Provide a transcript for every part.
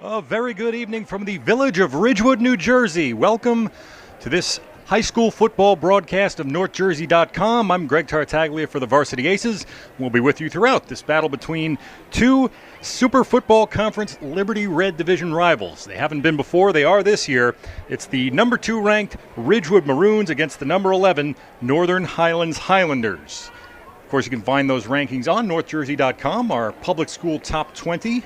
A very good evening from the village of Ridgewood, New Jersey. Welcome to this high school football broadcast of NorthJersey.com. I'm Greg Tartaglia for the Varsity Aces. We'll be with you throughout this battle between two Super Football Conference Liberty Red Division rivals. They haven't been before, they are this year. It's the number 2 ranked Ridgewood Maroons against the number 11 Northern Highlands Highlanders. Of course, you can find those rankings on NorthJersey.com, our public school top 20.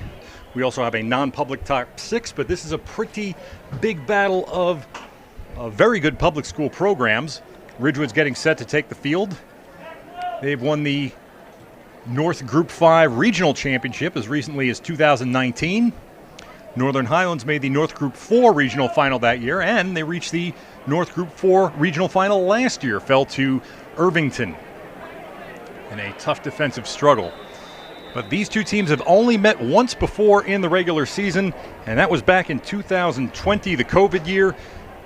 We also have a non-public top 6, but this is a pretty big battle of very good public school programs. Ridgewood's getting set to take the field. They've won the North Group 5 Regional Championship as recently as 2019. Northern Highlands made the North Group 4 Regional Final that year, and they reached the North Group 4 Regional Final last year, fell to Irvington in a tough defensive struggle. But these two teams have only met once before in the regular season, and that was back in 2020, the COVID year.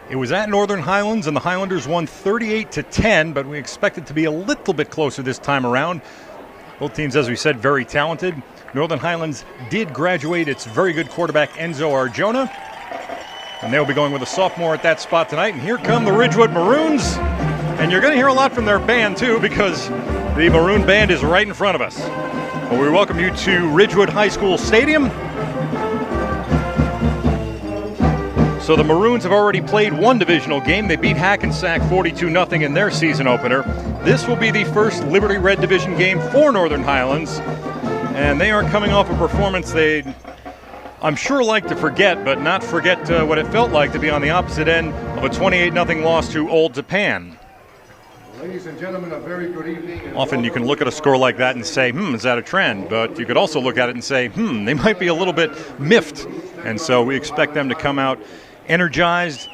It was at Northern Highlands, and the Highlanders won 38-10, but we expect it to be a little bit closer this time around. Both teams, as we said, very talented. Northern Highlands did graduate its very good quarterback, Enzo Arjona, and they'll be going with a sophomore at that spot tonight. And here come the Ridgewood Maroons, and you're going to hear a lot from their band, too, because the Maroon Band is right in front of us. Well, we welcome you to Ridgewood High School Stadium. So the Maroons have already played one divisional game. They beat Hackensack 42-0 in their season opener. This will be the first Liberty Red Division game for Northern Highlands. And they are coming off a performance they'd, I'm sure, like to forget, but not forget what it felt like to be on the opposite end of a 28-0 loss to Old Japan. Ladies and gentlemen, a very good evening. Often you can look at a score like that and say, is that a trend? But you could also look at it and say, they might be a little bit miffed. And so we expect them to come out energized.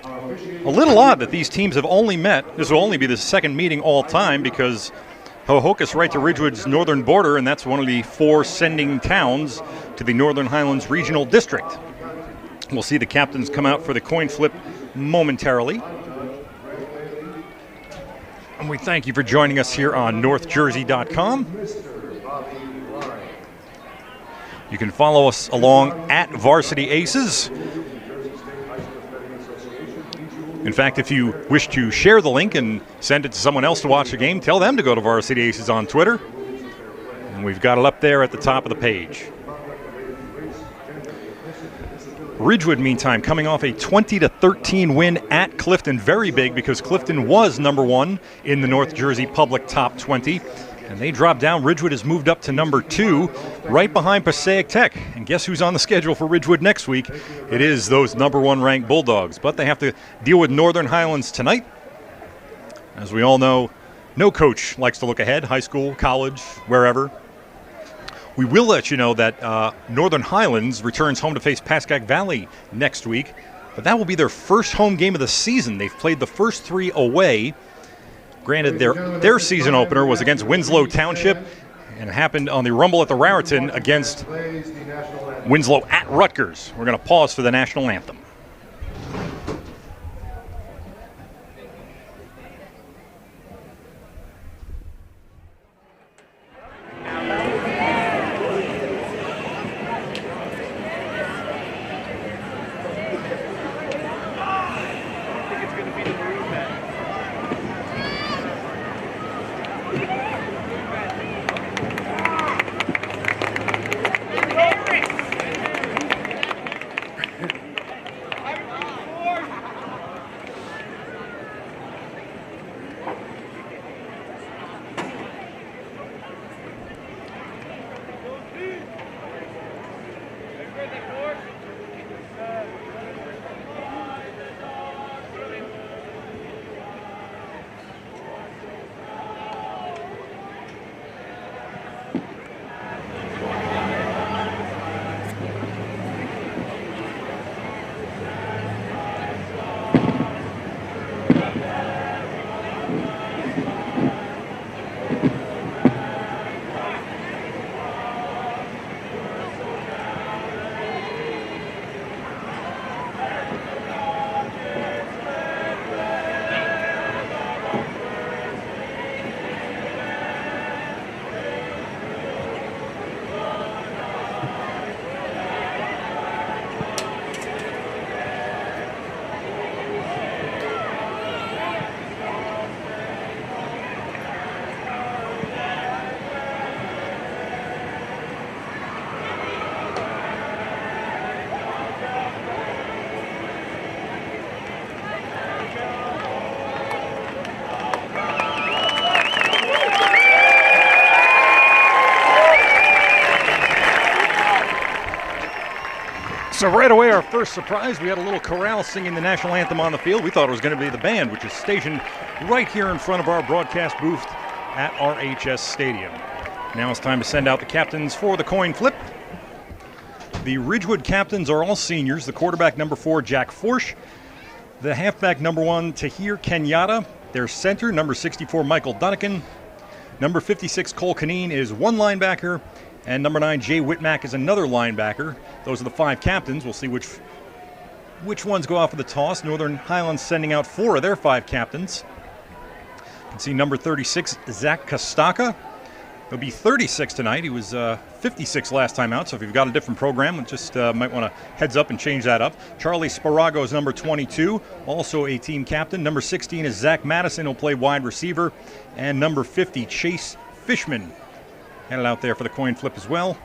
A little odd that these teams have only met. This will only be the second meeting all time because Hohokus right to Ridgewood's northern border, and that's one of the 4 sending towns to the Northern Highlands Regional District. We'll see the captains come out for the coin flip momentarily. And we thank you for joining us here on NorthJersey.com. You can follow us along at Varsity Aces. In fact, if you wish to share the link and send it to someone else to watch the game, tell them to go to Varsity Aces on Twitter. And we've got it up there at the top of the page. Ridgewood, meantime, coming off a 20-13 win at Clifton. Very big because Clifton was number 1 in the North Jersey Public Top 20. And they dropped down. Ridgewood has moved up to number 2, right behind Passaic Tech. And guess who's on the schedule for Ridgewood next week? It is those number 1 ranked Bulldogs. But they have to deal with Northern Highlands tonight. As we all know, no coach likes to look ahead, high school, college, wherever. We will let you know that Northern Highlands returns home to face Pascack Valley next week, but that will be their first home game of the season. They've played the first 3 away. Granted, their season opener was against Winslow Township and happened on the Rumble at the Raritan against Winslow at Rutgers. We're going to pause for the national anthem. So right away, our first surprise, we had a little chorale singing the national anthem on the field. We thought it was going to be the band, which is stationed right here in front of our broadcast booth at RHS Stadium. Now it's time to send out the captains for the coin flip. The Ridgewood captains are all seniors. The quarterback, number 4, Jack Forsch. The halfback, number 1, Tahir Kenyatta. Their center, number 64, Michael Dunnigan. Number 56, Cole Canine, is one linebacker. And number 9, Jay Whitmack, is another linebacker. Those are the 5 captains. We'll see which ones go out for the toss. Northern Highlands sending out 4 of their 5 captains. You can see number 36, Zach Kostaka. He'll be 36 tonight. He was 56 last time out, so if you've got a different program, just might want to heads up and change that up. Charlie Sparago is number 22, also a team captain. Number 16 is Zach Madison. He'll play wide receiver. And number 50, Chase Fishman, headed out there for the coin flip as well.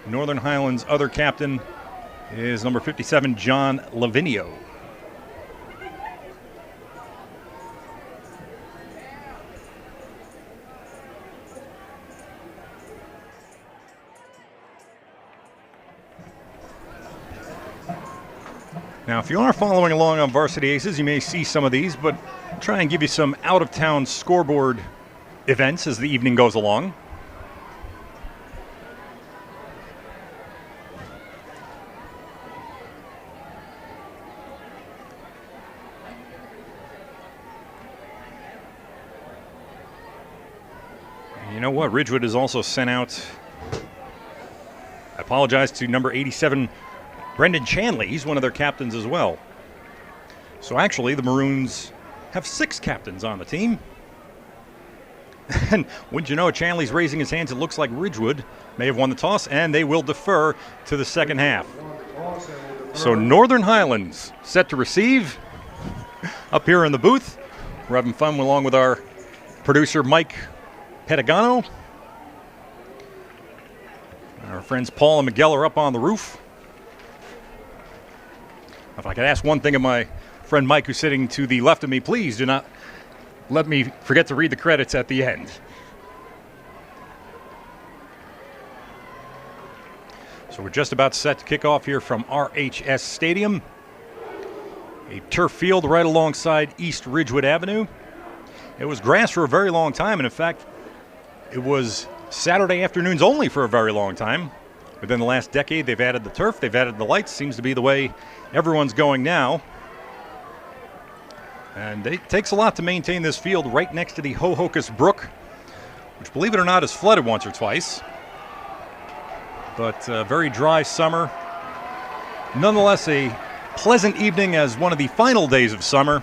Northern Highlands' other captain is number 57, John Lavinio. Now, if you are following along on Varsity Aces, you may see some of these, but I'll try and give you some out-of-town scoreboard events as the evening goes along. And you know what? Ridgewood has also sent out, I apologize to number 87, Brendan Chanley. He's one of their captains as well. So actually, the Maroons have 6 captains on the team. And wouldn't you know it, Chanley's raising his hands. It looks like Ridgewood may have won the toss, and they will defer to the second half. So Northern Highlands set to receive up here in the booth. We're having fun along with our producer, Mike Pedagano. Our friends Paul and Miguel are up on the roof. If I could ask one thing of my friend Mike, who's sitting to the left of me, please do not let me forget to read the credits at the end. So we're just about set to kick off here from RHS Stadium. A turf field right alongside East Ridgewood Avenue. It was grass for a very long time, and in fact, it was Saturday afternoons only for a very long time. Within the last decade, they've added the turf, they've added the lights. Seems to be the way everyone's going now. And it takes a lot to maintain this field right next to the Hohokus Brook, which, believe it or not, is flooded once or twice. But very dry summer. Nonetheless, a pleasant evening as one of the final days of summer.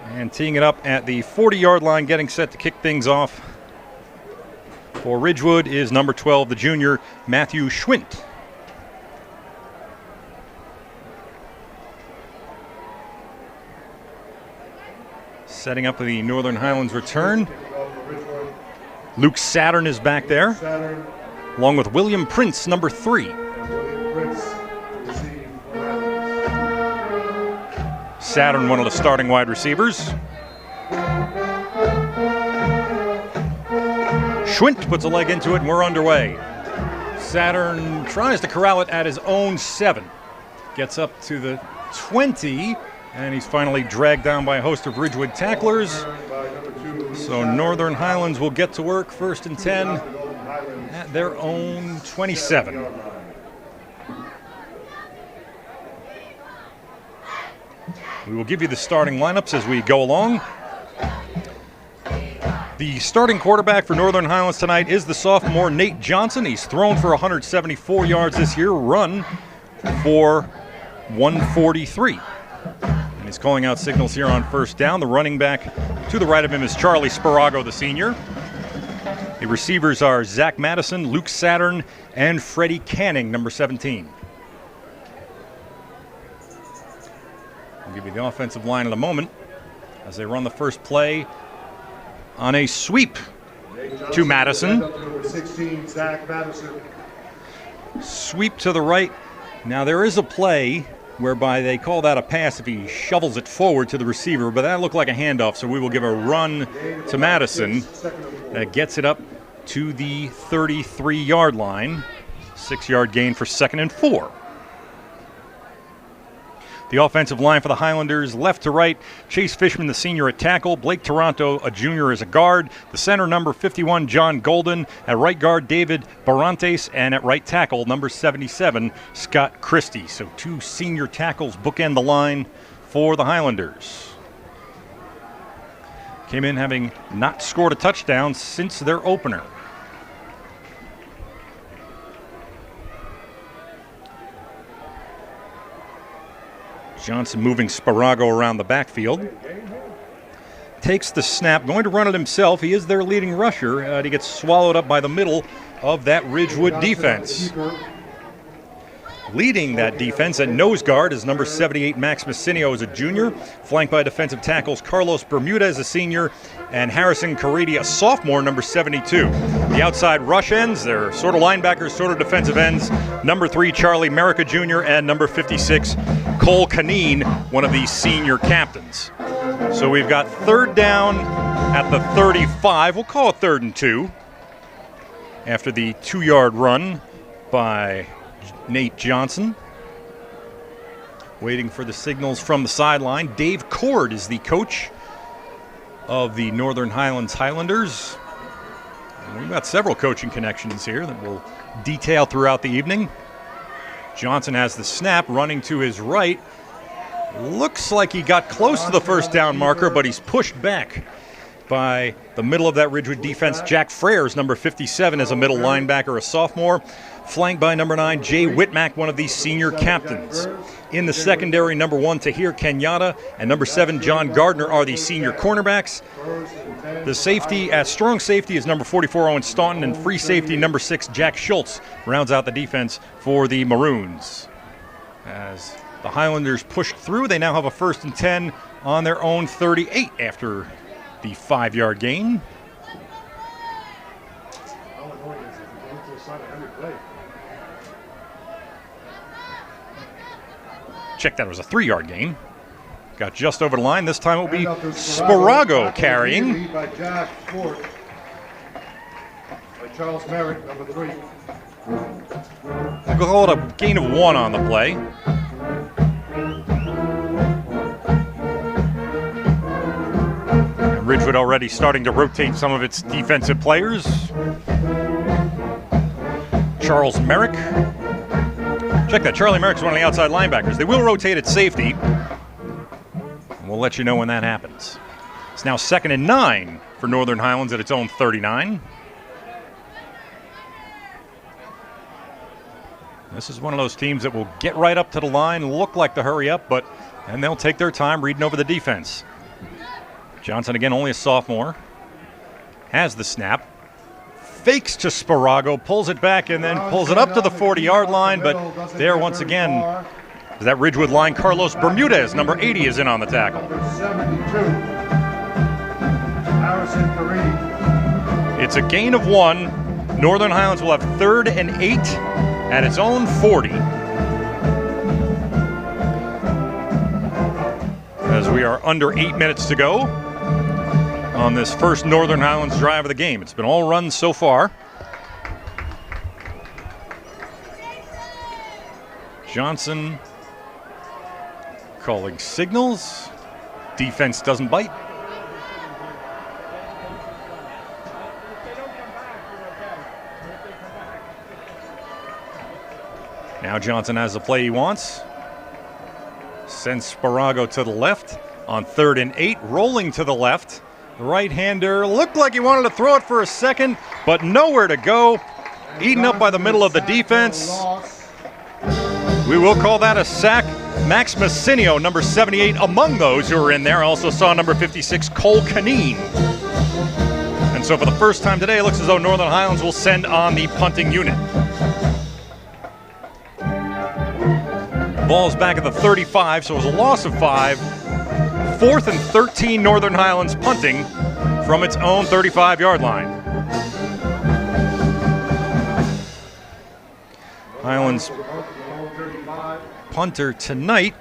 And teeing it up at the 40-yard line, getting set to kick things off for Ridgewood is number 12, the junior, Matthew Schwint. Setting up the Northern Highlands return. Luke Saturn is back there, along with William Prince, number 3. Saturn, one of the starting wide receivers. Schwint puts a leg into it, and we're underway. Saturn tries to corral it at his own 7. Gets up to the 20, and he's finally dragged down by a host of Ridgewood tacklers. So Northern Highlands will get to work, 1st and 10 at their own 27. We will give you the starting lineups as we go along. The starting quarterback for Northern Highlands tonight is the sophomore Nate Johnson. He's thrown for 174 yards this year, run for 143. And he's calling out signals here on 1st down. The running back to the right of him is Charlie Sparago, the senior. The receivers are Zach Madison, Luke Saturn, and Freddie Canning, number 17. I'll give you the offensive line in a moment as they run the first play on a sweep to Madison. Sweep to the right. Now there is a play whereby they call that a pass if he shovels it forward to the receiver, but that looked like a handoff, so we will give a run to Madison that gets it up to the 33-yard line. 6-yard gain for 2nd and 4. The offensive line for the Highlanders, left to right, Chase Fishman, the senior, at tackle. Blake Toronto, a junior, as a guard. The center, number 51, John Golden. At right guard, David Barantes. And at right tackle, number 77, Scott Christie. So 2 senior tackles bookend the line for the Highlanders. Came in having not scored a touchdown since their opener. Johnson moving Sparago around the backfield. Takes the snap, going to run it himself. He is their leading rusher. He gets swallowed up by the middle of that Ridgewood defense. Leading that defense at nose guard is number 78, Max Messinio, as a junior, flanked by defensive tackles Carlos Bermudez, a senior, and Harrison Caridi, a sophomore, number 72. The outside rush ends, they're sort of linebackers, sort of defensive ends. Number 3, Charlie Merica Jr., and number 56, Cole Canine, one of these senior captains. So we've got 3rd down at the 35. We'll call it 3rd and 2 after the 2-yard run by Nate Johnson. Waiting for the signals from the sideline. Dave Cord is the coach of the Northern Highlands Highlanders. And we've got several coaching connections here that we'll detail throughout the evening. Johnson has the snap, running to his right. Looks like he got close to the 1st down marker, but he's pushed back by the middle of that Ridgewood defense. Jack Freres, number 57, as a middle linebacker, a sophomore, flanked by number 9, Jay Whitmack, one of these senior captains. In the secondary, number 1, Tahir Kenyatta, and number 7, John Gardner, are the senior cornerbacks. The safety, at strong safety, is number 44, Owen Staunton, and free safety, number 6, Jack Schultz, rounds out the defense for the Maroons. As the Highlanders pushed through, they now have a 1st and 10 on their own 38 after the 5-yard gain. Check that, it was a 3-yard gain. Got just over the line. This time it will be Sparago carrying. By Josh Ford. By Charles Merrick, number 3. We'll call it a gain of 1 on the play. And Ridgewood already starting to rotate some of its defensive players. Charles Merrick. Check that, Charlie Merrick's one of the outside linebackers. They will rotate at safety. We'll let you know when that happens. It's now 2nd and 9 for Northern Highlands at its own 39. This is one of those teams that will get right up to the line, look like to hurry up, and they'll take their time reading over the defense. Johnson, again, only a sophomore, has the snap. Fakes to Sparago, pulls it back, and then pulls it up to the 40-yard line. But there, once again, is that Ridgewood line. Carlos Bermudez, number 80, is in on the tackle. Number 72, Harrison Caridi. It's a gain of 1. Northern Highlands will have 3rd and 8 at its own 40. As we are under 8 minutes to go on this first Northern Highlands drive of the game. It's been all runs so far. Johnson calling signals. Defense doesn't bite. Now Johnson has the play he wants. Sends Sparago to the left on 3rd and 8, rolling to the left. The right-hander looked like he wanted to throw it for a second, but nowhere to go. Eaten up by the middle of the defense. We will call that a sack. Max Messinio, number 78, among those who were in there. Also saw number 56, Cole Canine. And so for the first time today, it looks as though Northern Highlands will send on the punting unit. Ball's back at the 35, so it was a loss of 5. 4th and 13, Northern Highlands punting from its own 35-yard line. Highlands punter tonight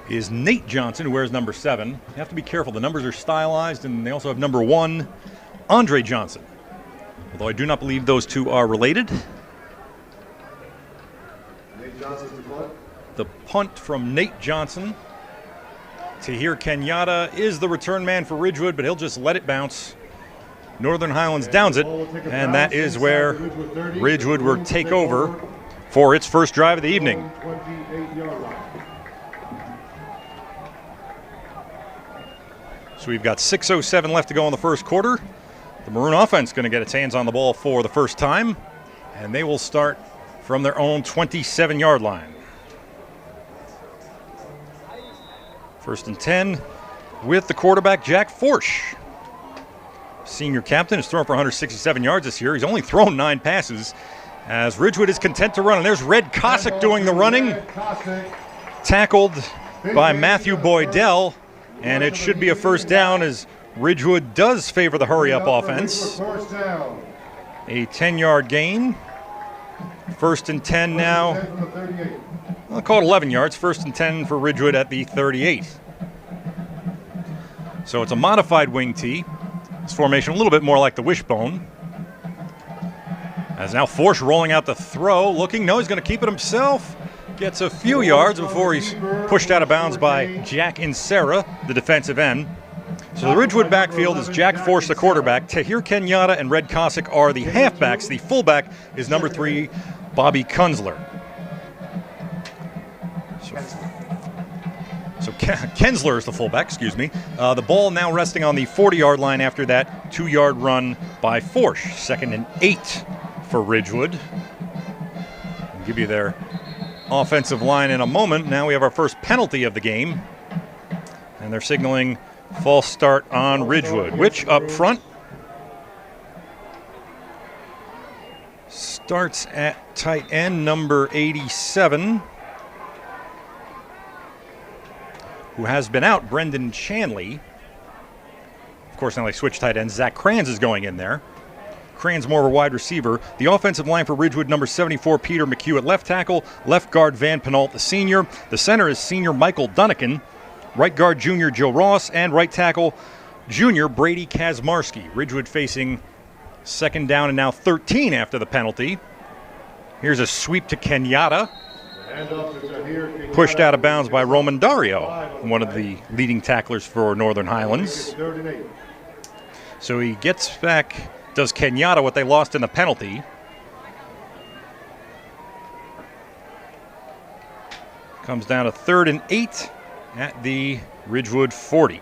is Nate Johnson, who wears number 7. You have to be careful. The numbers are stylized, and they also have number 1, Andre Johnson. Although I do not believe those two are related. Nate Johnson's the punt. The punt from Nate Johnson. Tahir Kenyatta is the return man for Ridgewood, but he'll just let it bounce. Northern Highlands downs it, and that is where Ridgewood will take over for its first drive of the evening. 28-yard line. So we've got 6:07 left to go in the first quarter. The Maroon offense going to get its hands on the ball for the first time, and they will start from their own 27-yard line. First and 10 with the quarterback, Jack Forsch. Senior captain has thrown for 167 yards this year. He's only thrown 9 passes as Ridgewood is content to run. And there's Red Cossack doing the running. Tackled by Matthew Boydell. And it should be a first down as Ridgewood does favor the hurry-up offense. A 10-yard gain. First and 10 now. I'll call it 11 yards. First and 10 for Ridgewood at the 38. So it's a modified wing tee. This formation a little bit more like the wishbone. As now Forsch rolling out the throw. Looking, no, he's going to keep it himself. Gets a few yards before he's pushed out of bounds by Jack Insera, the defensive end. So the Ridgewood backfield is Jack Forsch, the quarterback. Tahir Kenyatta and Red Cossack are the halfbacks. The fullback is number 3, Bobby Kunzler. So Kensler is the fullback, excuse me. The ball now resting on the 40-yard line after that 2-yard run by Forsch. 2nd and 8 for Ridgewood. I'll give you their offensive line in a moment. Now we have our first penalty of the game. And they're signaling false start on Ridgewood, which up front starts at tight end number 87. Who has been out, Brendan Chanley. Of course, now they switch tight ends. Zach Kranz is going in there. Kranz more of a wide receiver. The offensive line for Ridgewood, number 74, Peter McHugh at left tackle. Left guard, Van Pinault, the senior. The center is senior Michael Dunnican. Right guard, junior Joe Ross. And right tackle, junior Brady Kazmarski. Ridgewood facing 2nd down and now 13 after the penalty. Here's a sweep to Kenyatta. Pushed out of bounds by Roman Dario, one of the leading tacklers for Northern Highlands. So he gets back, does Kenyatta what they lost in the penalty. Comes down to 3rd and 8 at the Ridgewood 40.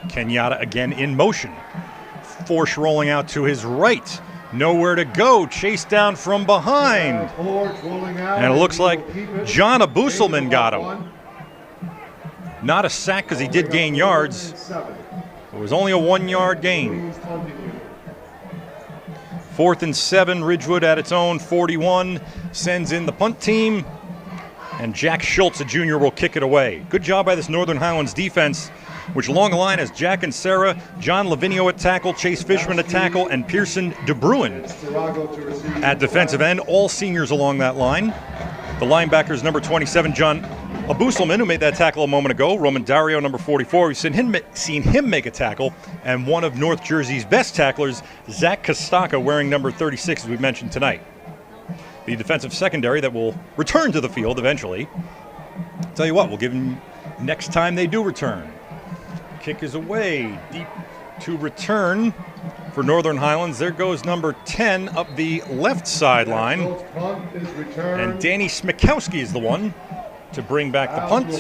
Kenyatta again in motion. Forsch rolling out to his right. Nowhere to go. Chased down from behind. And it looks like John Abuselman got him. Not a sack because he did gain yards. It was only a 1-yard gain. 4th and 7. Ridgewood at its own 41. Sends in the punt team. And Jack Schultz, a junior, will kick it away. Good job by this Northern Highlands defense, which along the line has Jack and Sarah, John Lavinio at tackle, Chase Fishman at tackle, and Pearson DeBruin at defensive end. All seniors along that line. The linebackers, number 27, John Abuselman, who made that tackle a moment ago. Roman Dario, number 44. We've seen him make a tackle. And one of North Jersey's best tacklers, Zach Kostaka, wearing number 36, as we mentioned tonight. The defensive secondary that will return to the field eventually. Tell you what, we'll give them next time they do return. Kick is away, deep to return for Northern Highlands. There goes number 10 up the left sideline. And Danny Smikowski is the one to bring back the punt.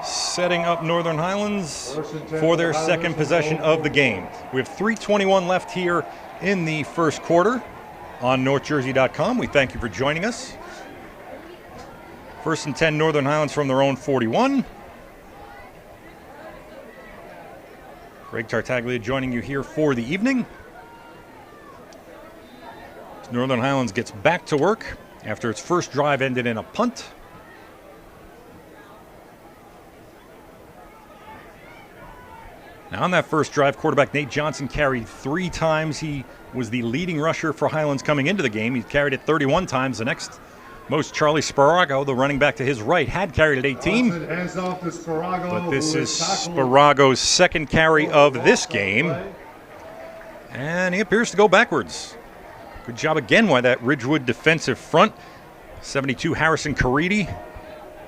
Setting up Northern Highlands for their second possession of the game. We have 3:21 left here in the first quarter on NorthJersey.com. We thank you for joining us. 1st and 10, Northern Highlands from their own 41. Greg Tartaglia joining you here for the evening. Northern Highlands gets back to work after its first drive ended in a punt. Now on that first drive, quarterback Nate Johnson carried 3 times. He was the leading rusher for Highlands coming into the game. He carried it 31 times. The next most, Charlie Sparago, the running back to his right, had carried it 18. But this is Sparago's second carry of this game. And he appears to go backwards. Good job again by that Ridgewood defensive front. 72 Harrison Caridi.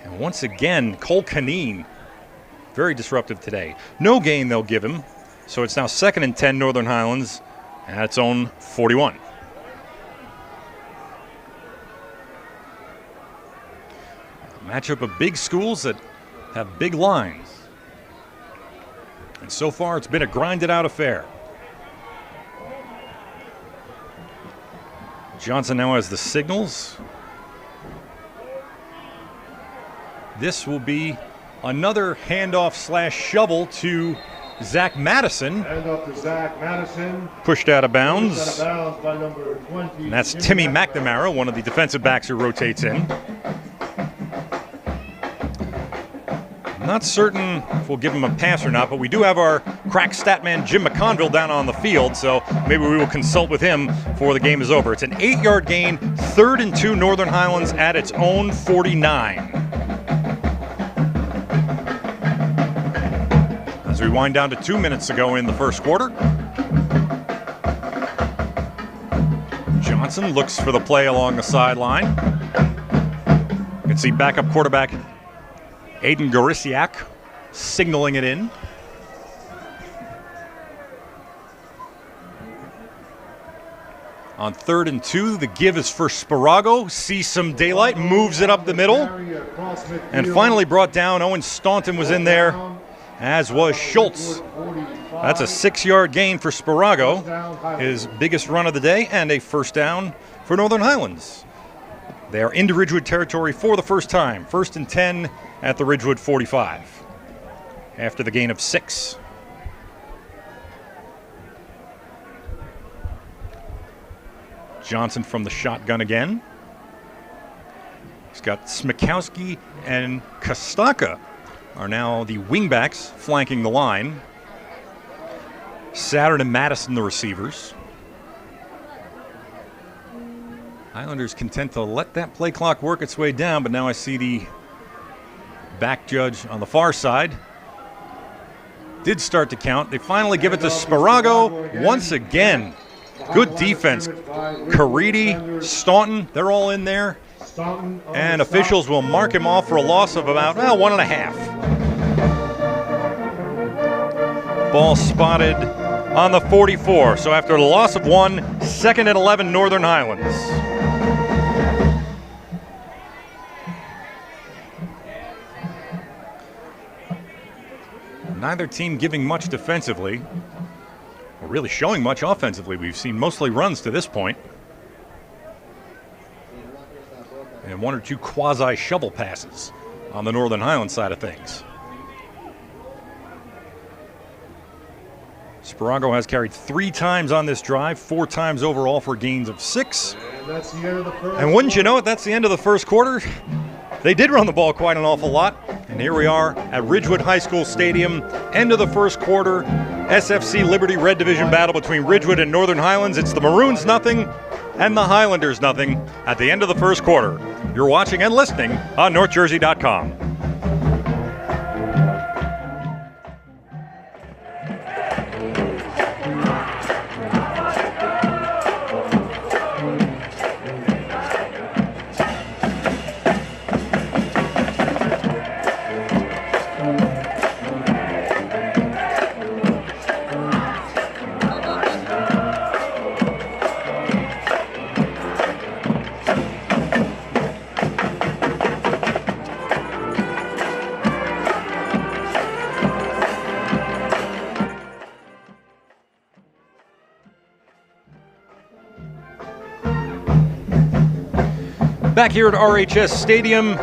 And once again, Cole Canine. Very disruptive today. No gain they'll give him. So it's now 2nd and 10 Northern Highlands at its own 41. A matchup of big schools that have big lines. And so far it's been a grinded out affair. Johnson now has the signals. This will be another handoff / shovel to Zach Madison. Handoff to Zach Madison. Pushed out of bounds. Pushed out of bounds by number 20. And that's Timmy McNamara, one of the defensive backs who rotates in. Not certain if we'll give him a pass or not, but we do have our crack stat man Jim McConville down on the field, so maybe we will consult with him before the game is over. It's an 8-yard gain, 3rd and 2 Northern Highlands at its own 49. As we wind down to 2 minutes to go in the first quarter. Johnson looks for the play along the sideline. You can see backup quarterback Aiden Garisiak signaling it in. On 3rd and 2, the give is for Sparago. Sees some daylight, moves it up the middle. And finally brought down. Owen Staunton was in there, as was Schultz. That's a 6-yard gain for Sparago, his biggest run of the day, and a first down for Northern Highlands. They are into Ridgewood territory for the first time. 1st and 10 at the Ridgewood 45 after the gain of 6. Johnson from the shotgun again. He's got Smikowski and Kostaka are now the wingbacks flanking the line. Saturn and Madison the receivers. Highlanders content to let that play clock work its way down, but now I see the back judge on the far side did start to count. They finally give it to Sparago once again. Good defense. Caridi, Staunton, they're all in there. And officials will mark him off for a loss of about 1.5. Ball spotted on the 44. So after the loss of 1, 2nd and 11 Northern Highlands. Neither team giving much defensively, or really showing much offensively. We've seen mostly runs to this point. And 1 or 2 quasi-shovel passes on the Northern Highlands side of things. Sparago has carried 3 times on this drive, 4 times overall for gains of 6. And wouldn't you know it, that's the end of the first quarter. They did run the ball quite an awful lot. And here we are at Ridgewood High School Stadium, end of the first quarter. SFC Liberty Red Division battle between Ridgewood and Northern Highlands. It's the Maroons nothing and the Highlanders nothing at the end of the first quarter. You're watching and listening on NorthJersey.com. Back here at RHS Stadium,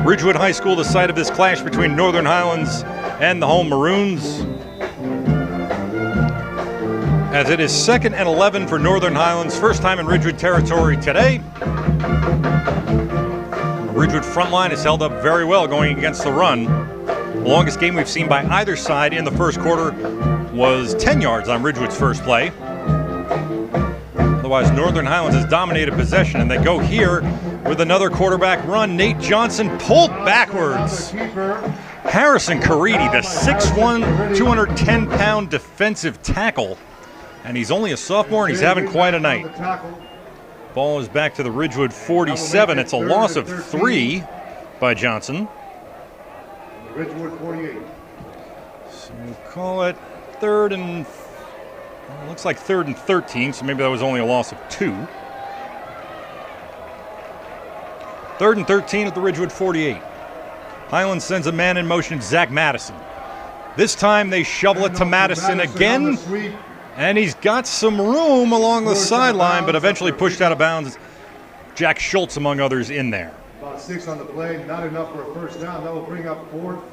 Ridgewood High School, the site of this clash between Northern Highlands and the home Maroons. As it is 2nd and 11 for Northern Highlands, first time in Ridgewood territory today. The Ridgewood front line has held up very well going against the run. The longest game we've seen by either side in the first quarter was 10 yards on Ridgewood's first play. Otherwise, Northern Highlands has dominated possession, and they go here with another quarterback run. Nate Johnson pulled backwards. Harrison Caridi, the 6'1", 210-pound defensive tackle. And he's only a sophomore, and he's having quite a night. Ball is back to the Ridgewood 47. It's a loss of 3 by Johnson. Ridgewood 48. So we'll call it third and, well, looks like 3rd and 13, so maybe that was only a loss of 2. 3rd and 13 at the Ridgewood 48. Highlands sends a man in motion, Zach Madison. This time they shovel it to Madison again, and he's got some room along the sideline, but eventually pushed out of bounds. Jack Schultz, among others, in there. About 6 on the play, not enough for a first down. That will bring up 4th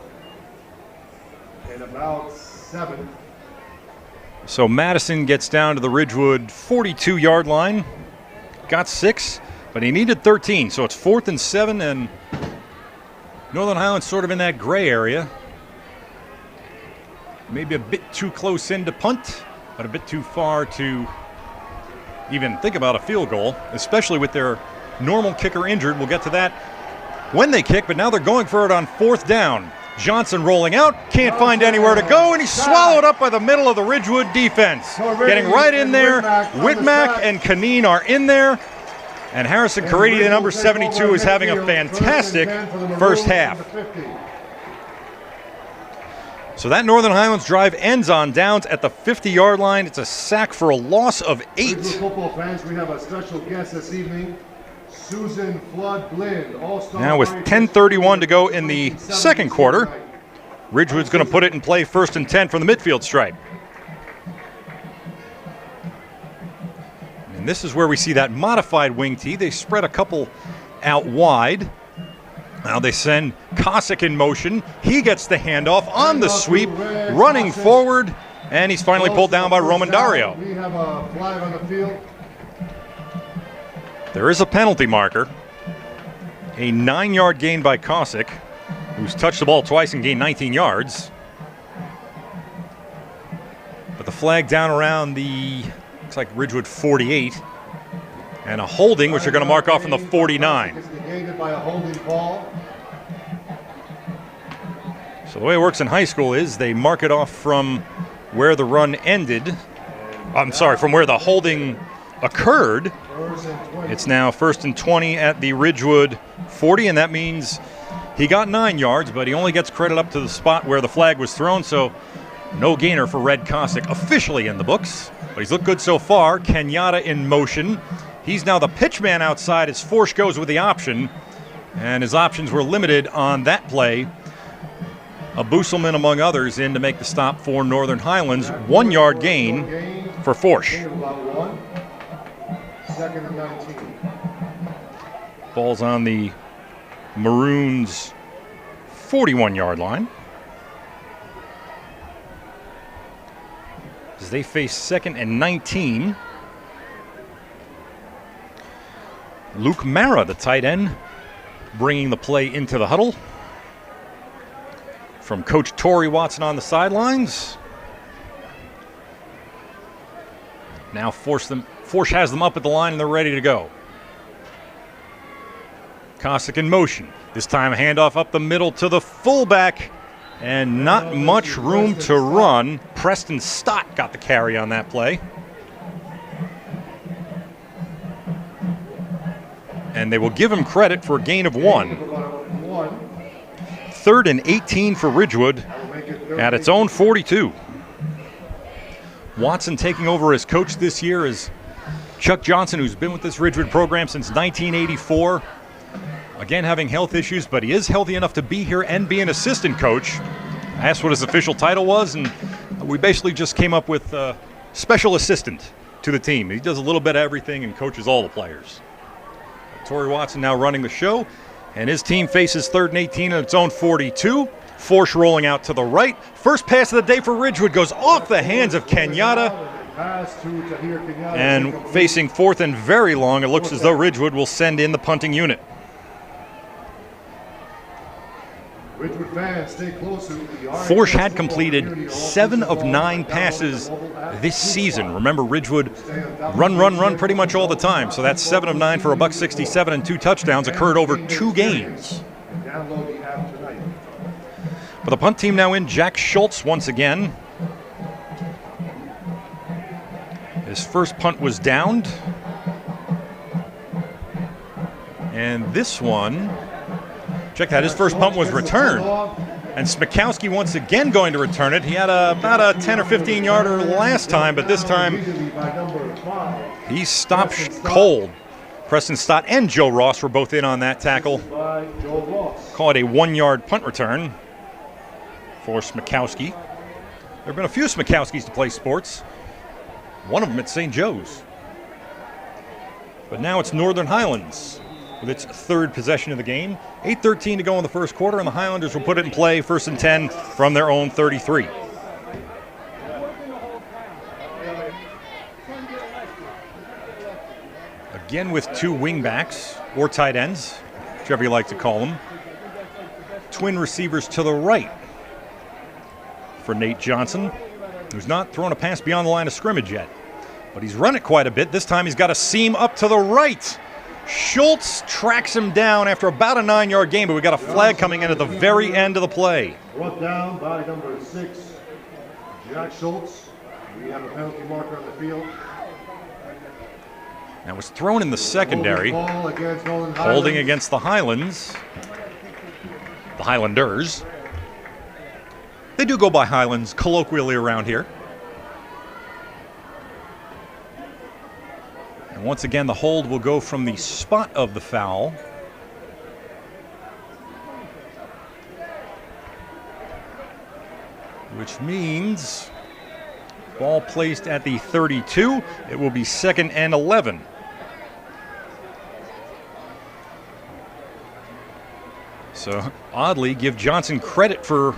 and about 7. So Madison gets down to the Ridgewood 42-yard line. Got 6, but he needed 13, so it's 4th and 7, and Northern Highlands sort of in that gray area. Maybe a bit too close in to punt, but a bit too far to even think about a field goal, especially with their normal kicker injured. We'll get to that when they kick, but now they're going for it on 4th down. Johnson rolling out, can't find anywhere to go, and he's swallowed up by the middle of the Ridgewood defense. Getting right in there, Whitmack and Kaneen are in there, and Harrison Caridi, the number 72, is having a fantastic first half. So that Northern Highlands drive ends on downs at the 50-yard line. It's a sack for a loss of 8. Football fans, we have a special guest this evening, Susan Flood-Blind, all-star. Now with 10:31 to go in the second quarter, Ridgewood's going to put it in play 1st and 10 from the midfield stripe. And this is where we see that modified wing tee. They spread a couple out wide. Now they send Cossack in motion. He gets the handoff on the sweep, running forward, and he's finally pulled down by Roman Dario. We have a flag on the field. There is a penalty marker. A 9-yard gain by Cossack, who's touched the ball twice and gained 19 yards. But the flag down around the, looks like Ridgewood 48. And a holding, which they're going to mark off from the 49. It's negated by a holding ball. So the way it works in high school is they mark it off from where the run ended. I'm sorry, from where the holding occurred. It's now 1st and 20 at the Ridgewood 40, and that means he got 9 yards, but he only gets credit up to the spot where the flag was thrown, so no gainer for Red Cossack officially in the books. But he's looked good so far. Kenyatta in motion. He's now the pitch man outside as Forsch goes with the option, and his options were limited on that play. A Busselman, among others, in to make the stop for Northern Highlands. 1-yard gain for Forsch. 2nd and 19. Ball's on the Maroons' 41-yard line. As they face 2nd and 19. Luke Mara, the tight end, bringing the play into the huddle. From Coach Torrey Watson on the sidelines. Now Forsch has them up at the line and they're ready to go. Cossack in motion. This time a handoff up the middle to the fullback. And not much room to run. Preston Stott got the carry on that play. And they will give him credit for a gain of 1. 3rd and 18 for Ridgewood at its own 42. Watson taking over as coach this year is Chuck Johnson, who's been with this Ridgewood program since 1984. Again, having health issues, but he is healthy enough to be here and be an assistant coach. I asked what his official title was, and we basically just came up with special assistant to the team. He does a little bit of everything and coaches all the players. Torrey Watson now running the show, and his team faces 3rd and 18 at its own 42. Forsch rolling out to the right. First pass of the day for Ridgewood goes off the hands of Kenyatta. And facing 4th and very long, it looks as though Ridgewood will send in the punting unit. Ridgewood fans, stay close to the Forsh had completed 7 of 9 passes this season. Remember, Ridgewood run pretty much all the time. So that's 7 of 9 for $167 and 2 touchdowns occurred over 2 games. Download the app tonight. For the punt team now in, Jack Schultz once again. His first punt was downed. And this one, check that, his first punt was returned. And Smikowski once again going to return it. He had about a 10 or 15 yarder last time, but this time he stopped cold. Preston Stott and Joe Ross were both in on that tackle. Call it a 1-yard punt return for Smikowski. There have been a few Smikowskis to play sports. One of them at St. Joe's. But now it's Northern Highlands with its third possession of the game. 8:13 to go in the first quarter, and the Highlanders will put it in play, 1st and 10 from their own 33. Again with 2 wingbacks, or tight ends, whichever you like to call them. Twin receivers to the right for Nate Johnson, who's not thrown a pass beyond the line of scrimmage yet. But he's run it quite a bit. This time he's got a seam up to the right. Schultz tracks him down after about a 9-yard gain, but we got a flag coming in at the very end of the play. Brought down by number 6, Jack Schultz. We have a penalty marker on the field. That was thrown in the secondary. Holding against the Highlands. The Highlanders. They do go by Highlands colloquially around here. And once again, the hold will go from the spot of the foul. Which means ball placed at the 32. It will be 2nd and 11. So, oddly, give Johnson credit for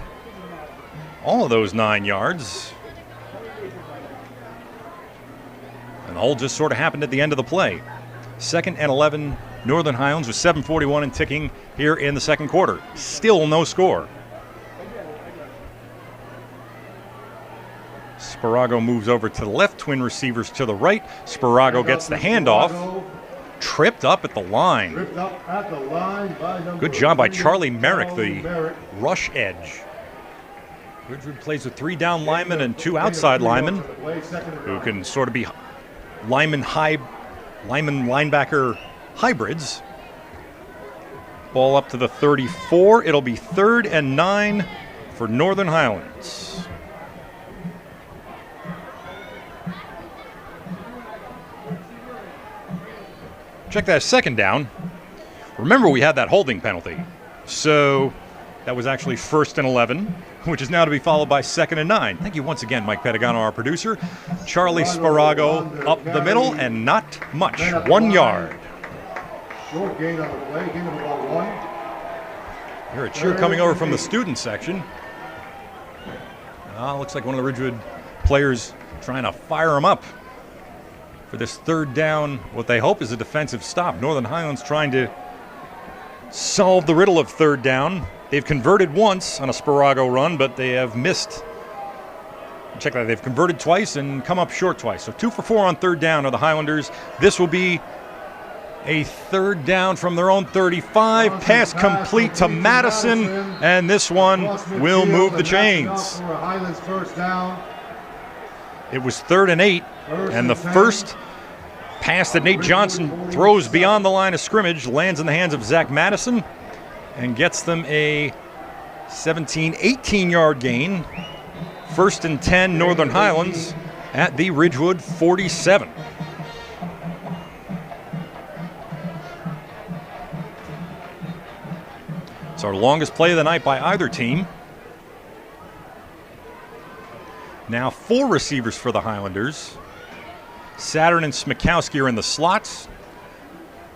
all of those 9 yards. And the hold just sort of happened at the end of the play. 2nd and 11, Northern Highlands with 7:41 and ticking here in the second quarter. Still no score. Sparago moves over to the left, twin receivers to the right. Sparago gets the handoff. Tripped up at the line. Good job by Charlie Merrick, the rush edge. Ridgewood plays with 3 down linemen and 2 outside linemen who can sort of be linebacker hybrids. Ball up to the 34. It'll be 3rd and 9 for Northern Highlands. Check that 2nd down. Remember, we had that holding penalty. So that was actually 1st and 11, which is now to be followed by 2nd and 9. Thank you once again, Mike Pedagano, our producer. Charlie Sparago up the middle, and not much. 1 yard. Short gain on the play, gain of about 1. Here a cheer coming over from the student section. Looks like one of the Ridgewood players trying to fire him up for this 3rd down, what they hope is a defensive stop. Northern Highlands trying to solve the riddle of 3rd down. They've converted once on a Sparago run, but they have missed. Check that, they've converted twice and come up short twice. So 2 for 4 on 3rd down are the Highlanders. This will be a 3rd down from their own 35. Pass complete to Madison, and this one will move the chains. It was 3rd and 8, and the first pass that Nate Johnson throws beyond the line of scrimmage lands in the hands of Zach Madison and gets them a 18-yard gain. 1st and 10, Northern Highlands at the Ridgewood 47. It's our longest play of the night by either team. Now 4 receivers for the Highlanders. Saturn and Smikowski are in the slots.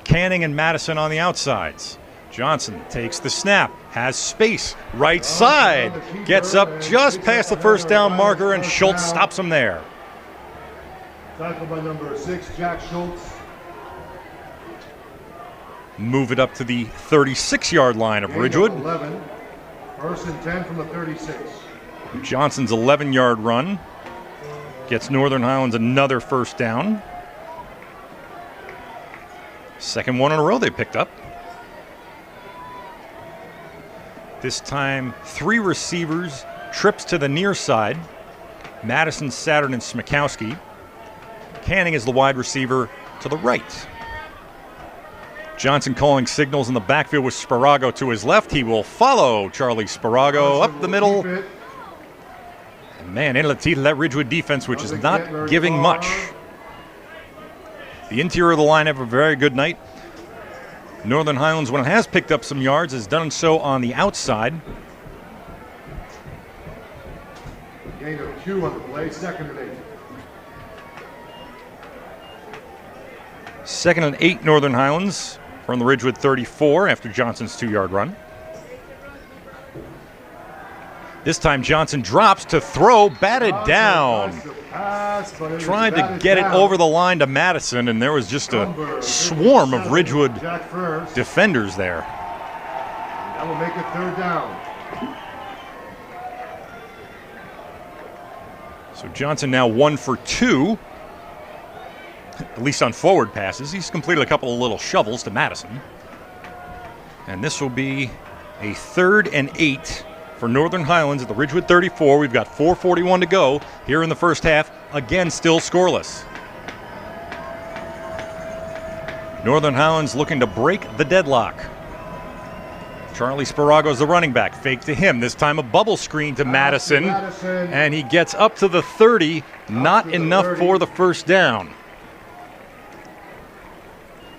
Canning and Madison on the outsides. Johnson takes the snap, has space, right side, gets up just past the 1st down marker, and Schultz stops him there. Tackled by number 6, Jack Schultz. Move it up to the 36-yard line of Ridgewood. First and 10 from the 36. Johnson's 11-yard run gets Northern Highlands another first down. Second one in a row they picked up. This time, 3 receivers, trips to the near side. Madison, Saturn, and Smikowski. Canning is the wide receiver to the right. Johnson calling signals in the backfield with Sparago to his left. He will follow Charlie Sparago up the middle. And man, into the teeth of that Ridgewood defense, which is not giving much. The interior of the line have a very good night. Northern Highlands, when it has picked up some yards, has done so on the outside. Gain of 2 on the play, second and 8. Second and 8, Northern Highlands from the Ridgewood 34 after Johnson's 2-yard run. This time Johnson drops to throw, batted down. Trying to get it over the line to Madison, and there was just a swarm of Ridgewood defenders there. That will make it third down. So Johnson now 1 for 2, at least on forward passes. He's completed a couple of little shovels to Madison. And this will be a 3rd and 8 for Northern Highlands at the Ridgewood 34. We've got 4:41 to go here in the first half. Again, still scoreless. Northern Highlands looking to break the deadlock. Charlie Sparago's the running back. Fake to him. This time a bubble screen to Madison. And he gets up to the 30. Not enough for the first down.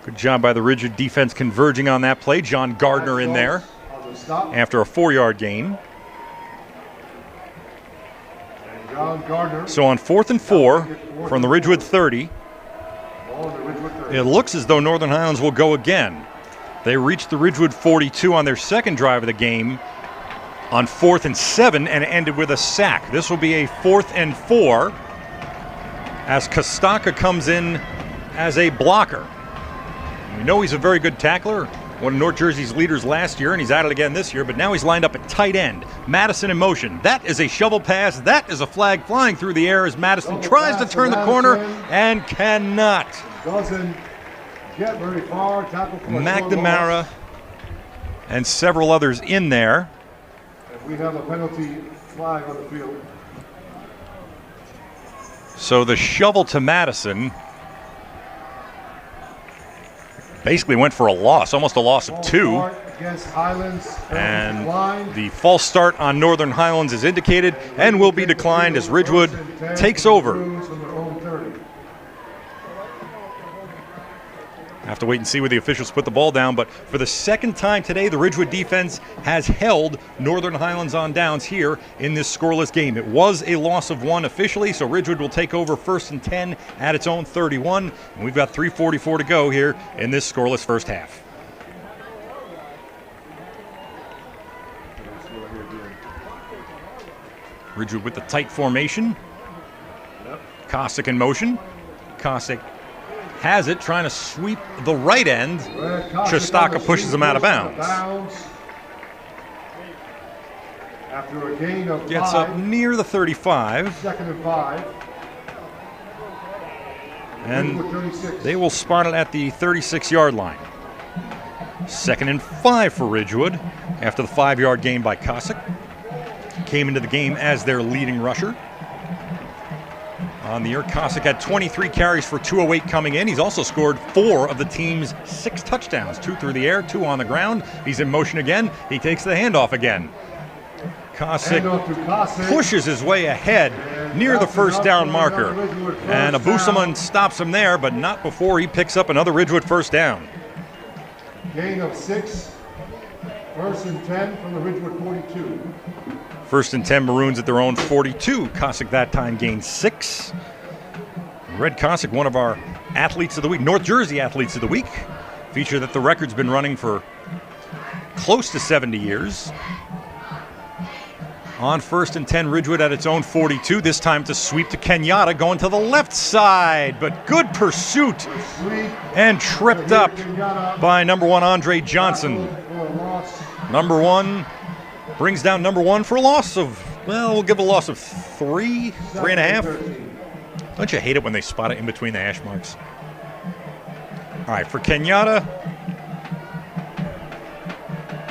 Good job by the Ridgewood defense converging on that play. John Gardner in there after a 4-yard gain. So on 4th and 4 from the Ridgewood 30, it looks as though Northern Highlands will go again. They reached the Ridgewood 42 on their second drive of the game on 4th and 7 and ended with a sack. This will be a 4th and 4 as Kostaka comes in as a blocker. We know he's a very good tackler, one of North Jersey's leaders last year, and he's at it again this year, but now he's lined up at tight end. Madison in motion. That is a shovel pass. That is a flag flying through the air as Madison tries to turn the corner and cannot. Doesn't get very far. Tackle for McNamara and several others in there. And we have a penalty flag on the field. So the shovel to Madison basically went for a loss, almost a loss of 2. Against Highlands, and the false start on Northern Highlands is indicated and will be declined as Ridgewood takes over. Have to wait and see where the officials put the ball down, but for the second time today, the Ridgewood defense has held Northern Highlands on downs here in this scoreless game. It was a loss of 1 officially, so Ridgewood will take over 1st and 10 at its own 31, and we've got 3:44 to go here in this scoreless first half. Ridgewood with the tight formation. Cossack in motion. Cossack has it, trying to sweep the right end. Shostaka pushes him out of bounds. After a gain of Gets 5, up near the 35. 2nd and 5. And they will spot it at the 36-yard line. 2nd and 5 for Ridgewood after the 5-yard gain by Cossack. Came into the game as their leading rusher. On the year, Cossack had 23 carries for 208 coming in. He's also scored 4 of the team's 6 touchdowns, 2 through the air, 2 on the ground. He's in motion again. He takes the handoff again. Cossack pushes his way ahead near the first down marker. And Abusaman stops him there, but not before he picks up another Ridgewood first down. Gain of 6, 1st and 10 from the Ridgewood 42. 1st and 10 Maroons at their own 42. Cossack that time gained 6. Red Cossack, one of our athletes of the week, North Jersey athletes of the week. Feature that the record's been running for close to 70 years. On 1st and 10, Ridgewood at its own 42. This time to sweep to Kenyatta, going to the left side. But good pursuit and tripped up by number 1, Andre Johnson. Number 1 Brings down number 1 for a loss of, well, we'll give a loss of 3.5. Don't you hate it when they spot it in between the hash marks? All right, for Kenyatta,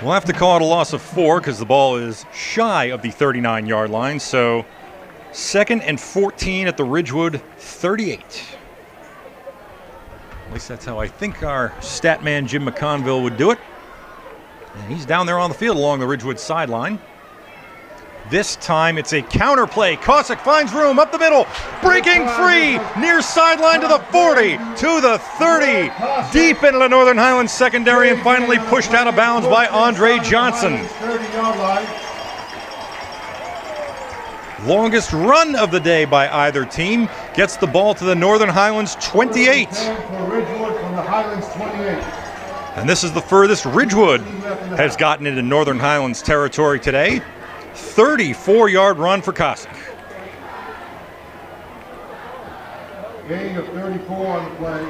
we'll have to call it a loss of 4 because the ball is shy of the 39-yard line. So 2nd and 14 at the Ridgewood 38. At least that's how I think our stat man Jim McConville would do it. And he's down there on the field along the Ridgewood sideline. This time it's a counter play. Cossack finds room up the middle, breaking free, near sideline to the 40, to the 30, deep into the Northern Highlands secondary, and finally pushed out of bounds by Andre Johnson. Longest run of the day by either team gets the ball to the Northern Highlands 28. And this is the furthest Ridgewood has gotten into Northern Highlands territory today. 34-yard run for Cossack. Gain of 34 on the play.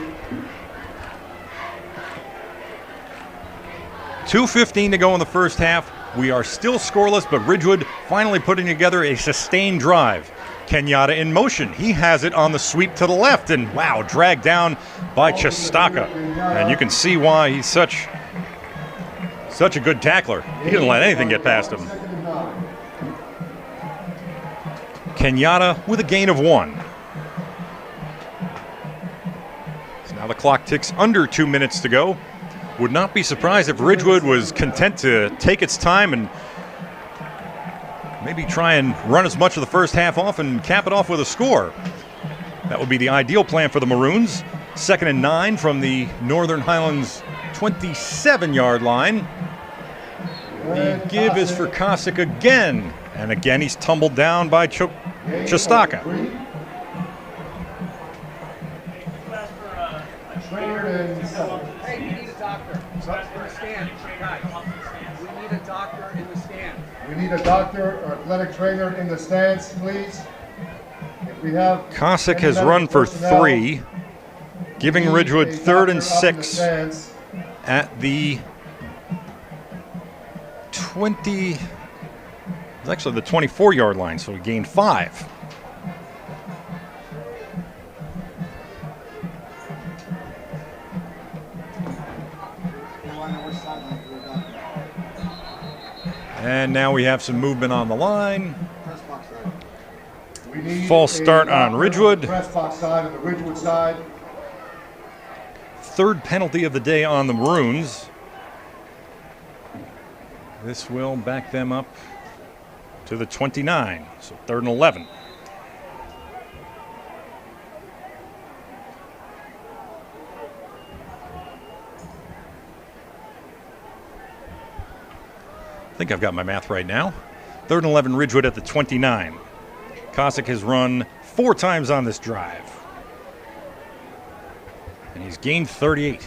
2:15 to go in the first half. We are still scoreless, but Ridgewood finally putting together a sustained drive. Kenyatta in motion. He has it on the sweep to the left, and wow, dragged down by Chistaka. And you can see why he's such a good tackler. He didn't let anything get past him. Kenyatta with a gain of 1. So now the clock ticks under 2 minutes to go. Would not be surprised if Ridgewood was content to take its time and maybe try and run as much of the first half off and cap it off with a score. That would be the ideal plan for the Maroons. 2nd and 9 from the Northern Highlands 27-yard line. The give is for Cossack again. And again, he's tumbled down by Chistaka. Hey, we need a doctor in the stand. Guys, we need a doctor in the stand. We need a doctor or athletic trainer in the stands, please. If we have Cossack has run for 3, giving Ridgewood 3rd and 6 at the 20. It's actually the 24-yard line, so he gained 5. And now we have some movement on the line. False start on Ridgewood. Press box side of the Ridgewood side. 3rd penalty of the day on the Maroons. This will back them up to the 29, so 3rd and 11. I think I've got my math right now. 3rd and 11, Ridgewood at the 29. Cossack has run 4 times on this drive. And he's gained 38.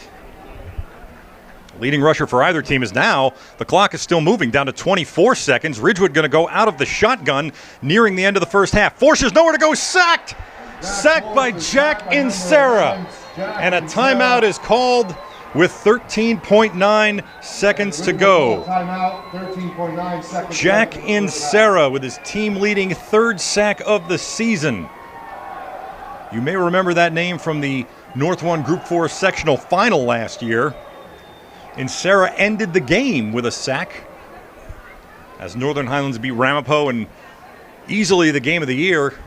Leading rusher for either team is now, the clock is still moving down to 24 seconds. Ridgewood going to go out of the shotgun nearing the end of the first half. Forces nowhere to go, sacked! Sacked by Jack Insera. And a timeout is called with 13.9 seconds to go. Timeout, 13.9 seconds. Jack Insera with his team-leading 3rd sack of the season. You may remember that name from the North 1 Group 4 sectional final last year. Insera ended the game with a sack as Northern Highlands beat Ramapo, and easily the game of the year,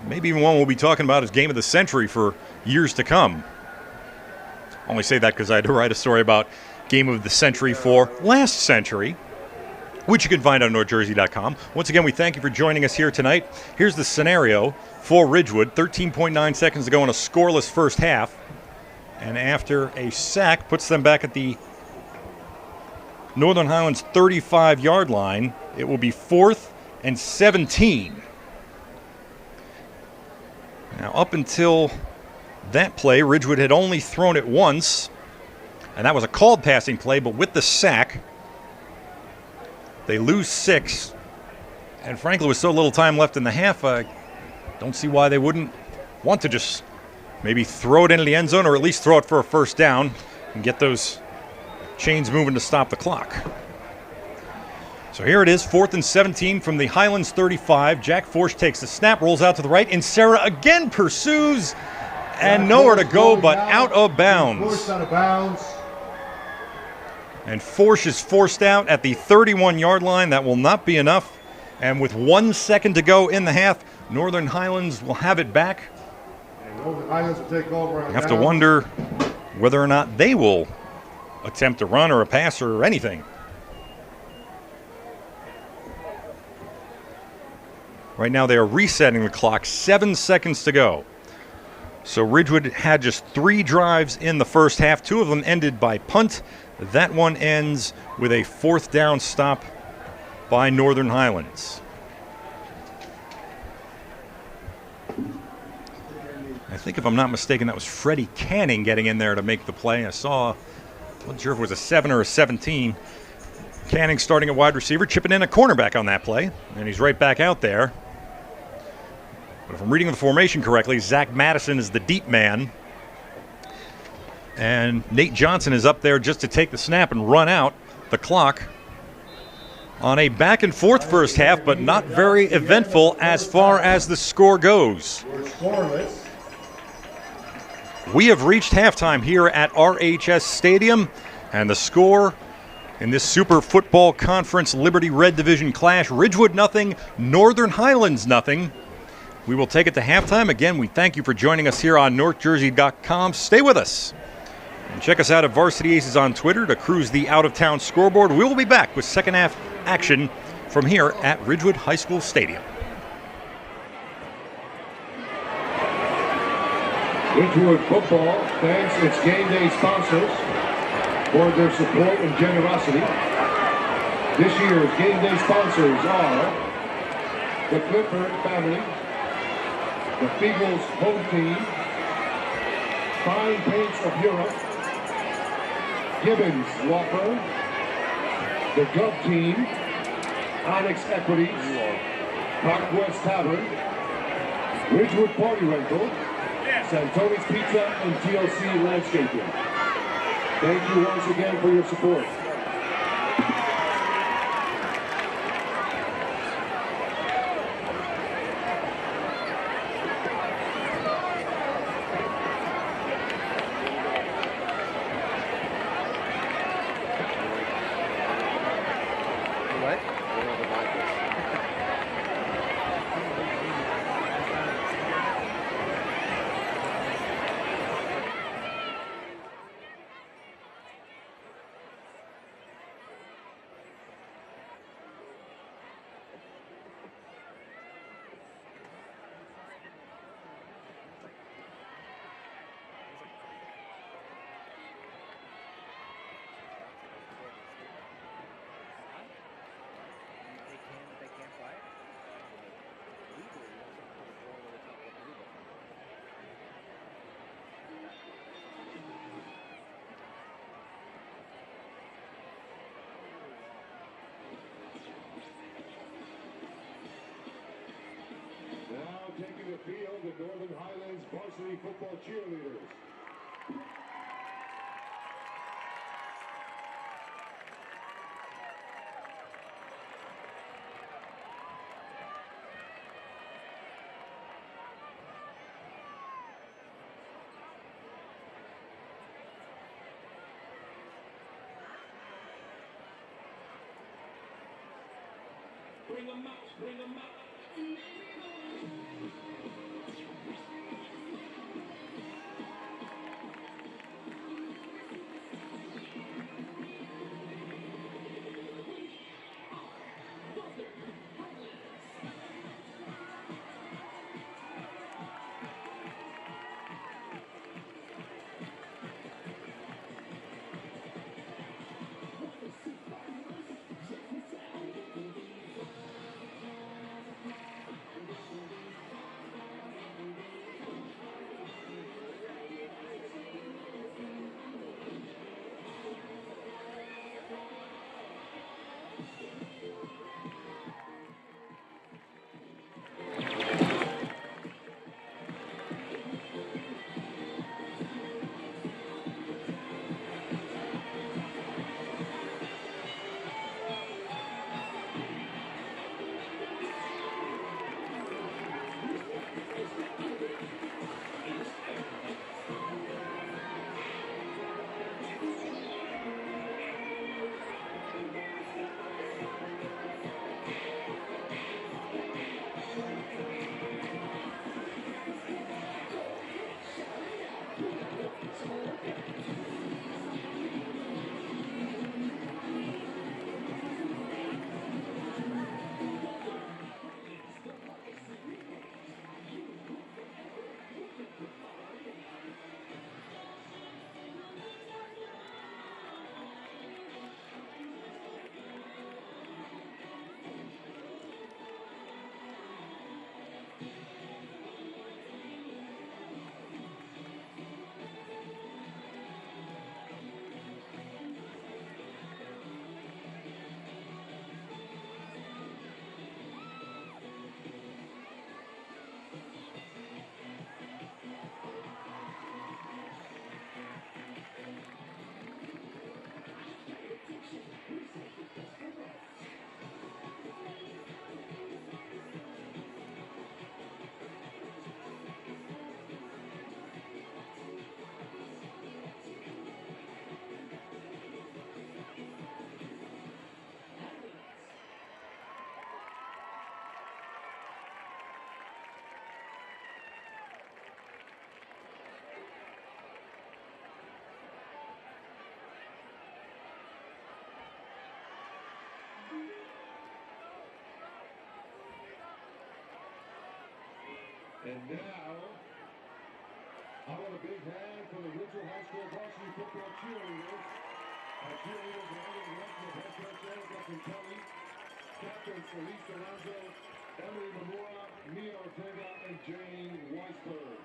maybe even one we'll be talking about as game of the century for years to come. I only say that because I had to write a story about game of the century for last century, which you can find on NorthJersey.com. Once again, we thank you for joining us here tonight. Here's the scenario for Ridgewood. 13.9 seconds to go in a scoreless first half. And after a sack, puts them back at the Northern Highlands 35-yard line. It will be 4th and 17. Now, up until that play, Ridgewood had only thrown it once, and that was a called passing play, but with the sack, they lose 6. And frankly, with so little time left in the half, I don't see why they wouldn't want to just maybe throw it into the end zone or at least throw it for a first down and get those chains moving to stop the clock. So here it is, 4th and 17 from the Highlands 35. Jack Forsch takes the snap, rolls out to the right, and Sarah again pursues, and nowhere to go but out of bounds. Forced out of bounds. And Forsch is forced out at the 31-yard line. That will not be enough. And with 1 second to go in the half, Northern Highlands will have it back. And Northern Highlands will take over. You have to wonder whether or not they will attempt a run or a pass or anything. Right now they are resetting the clock, 7 seconds to go. So Ridgewood had just 3 drives in the first half. 2 of them ended by punt. That one ends with a 4th down stop by Northern Highlands. I think if I'm not mistaken, that was Freddie Canning getting in there to make the play. I wasn't sure if it was a 7 or a 17. Canning starting at wide receiver, chipping in a cornerback on that play, and he's right back out there. But if I'm reading the formation correctly, Zach Madison is the deep man. And Nate Johnson is up there just to take the snap and run out the clock on a back and forth first half, but not very eventful as far as the score goes. We're scoreless. We have reached halftime here at RHS Stadium, and the score in this Super Football Conference Liberty Red Division clash, Ridgewood nothing, Northern Highlands nothing. We will take it to halftime. Again, we thank you for joining us here on NorthJersey.com. Stay with us. And check us out at Varsity Aces on Twitter to cruise the out-of-town scoreboard. We will be back with second half action from here at Ridgewood High School Stadium. Ridgewood football thanks its game day sponsors for their support and generosity. This year's game day sponsors are the Clifford family, the Beagles home team, Fine Paints of Europe, Gibbons Law Firm, the Gov team, Onyx Equities, Park West Tavern, Ridgewood Party Rental, Santoni's Pizza, and TLC Landscaping. Thank you once again for your support. Taking the field, the Northern Highlands varsity football cheerleaders. Bring them up, bring them up. And now, how about a big hand for the Ridgewood High School varsity football cheerleaders? Our cheerleaders are under the direction of head coach Eric Kelly, captains Elise Alonso, Emily Mamura, Mia Ortega, and Jane Weisberg.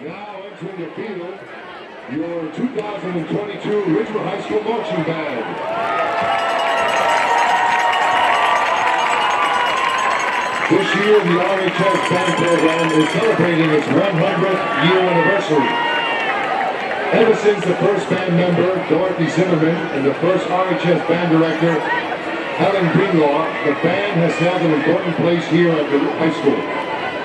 Now entering the field, your 2022 Ridgewood High School Marching Band. This year, the RHS Band Program is celebrating its 100th year anniversary. Ever since the first band member, Dorothy Zimmerman, and the first RHS Band Director, Helen Greenlaw, the band has held an important place here at the high school,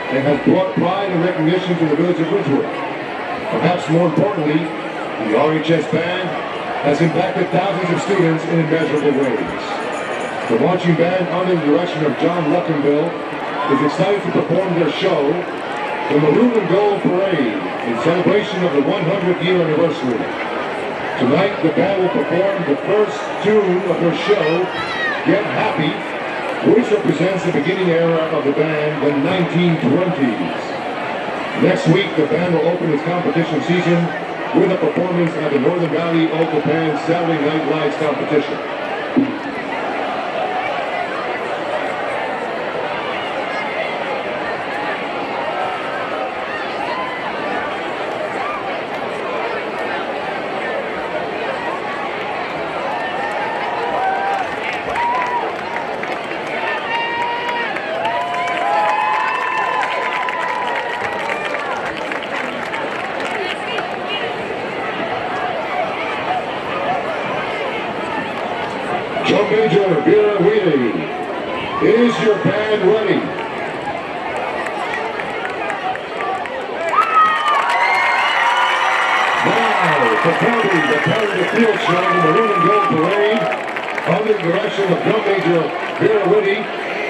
and has brought pride and recognition to the village of Ridgewood. Perhaps more importantly, the RHS Band has impacted thousands of students in immeasurable ways. The marching band, under the direction of John Luckenbill, is excited to perform their show, the Maroon and Gold Parade, in celebration of the 100th year anniversary. Tonight, the band will perform the first tune of their show, Get Happy, which represents the beginning era of the band, the 1920s. Next week, the band will open its competition season with a performance at the Northern Valley Local Band Saturday Night Lights competition. Major Vera Wheatley, is your band ready? Now, preparing the field show in the Maroon and Gold Parade, under the direction of Drum Major Vera Whitty,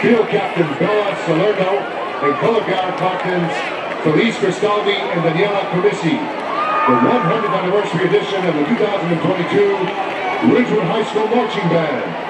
Field Captain Bella Salerno, and Color Guard Captains Felice Cristaldi and Daniela Carisi. The 100th anniversary edition of the 2022 Ridgewood High School Marching Band.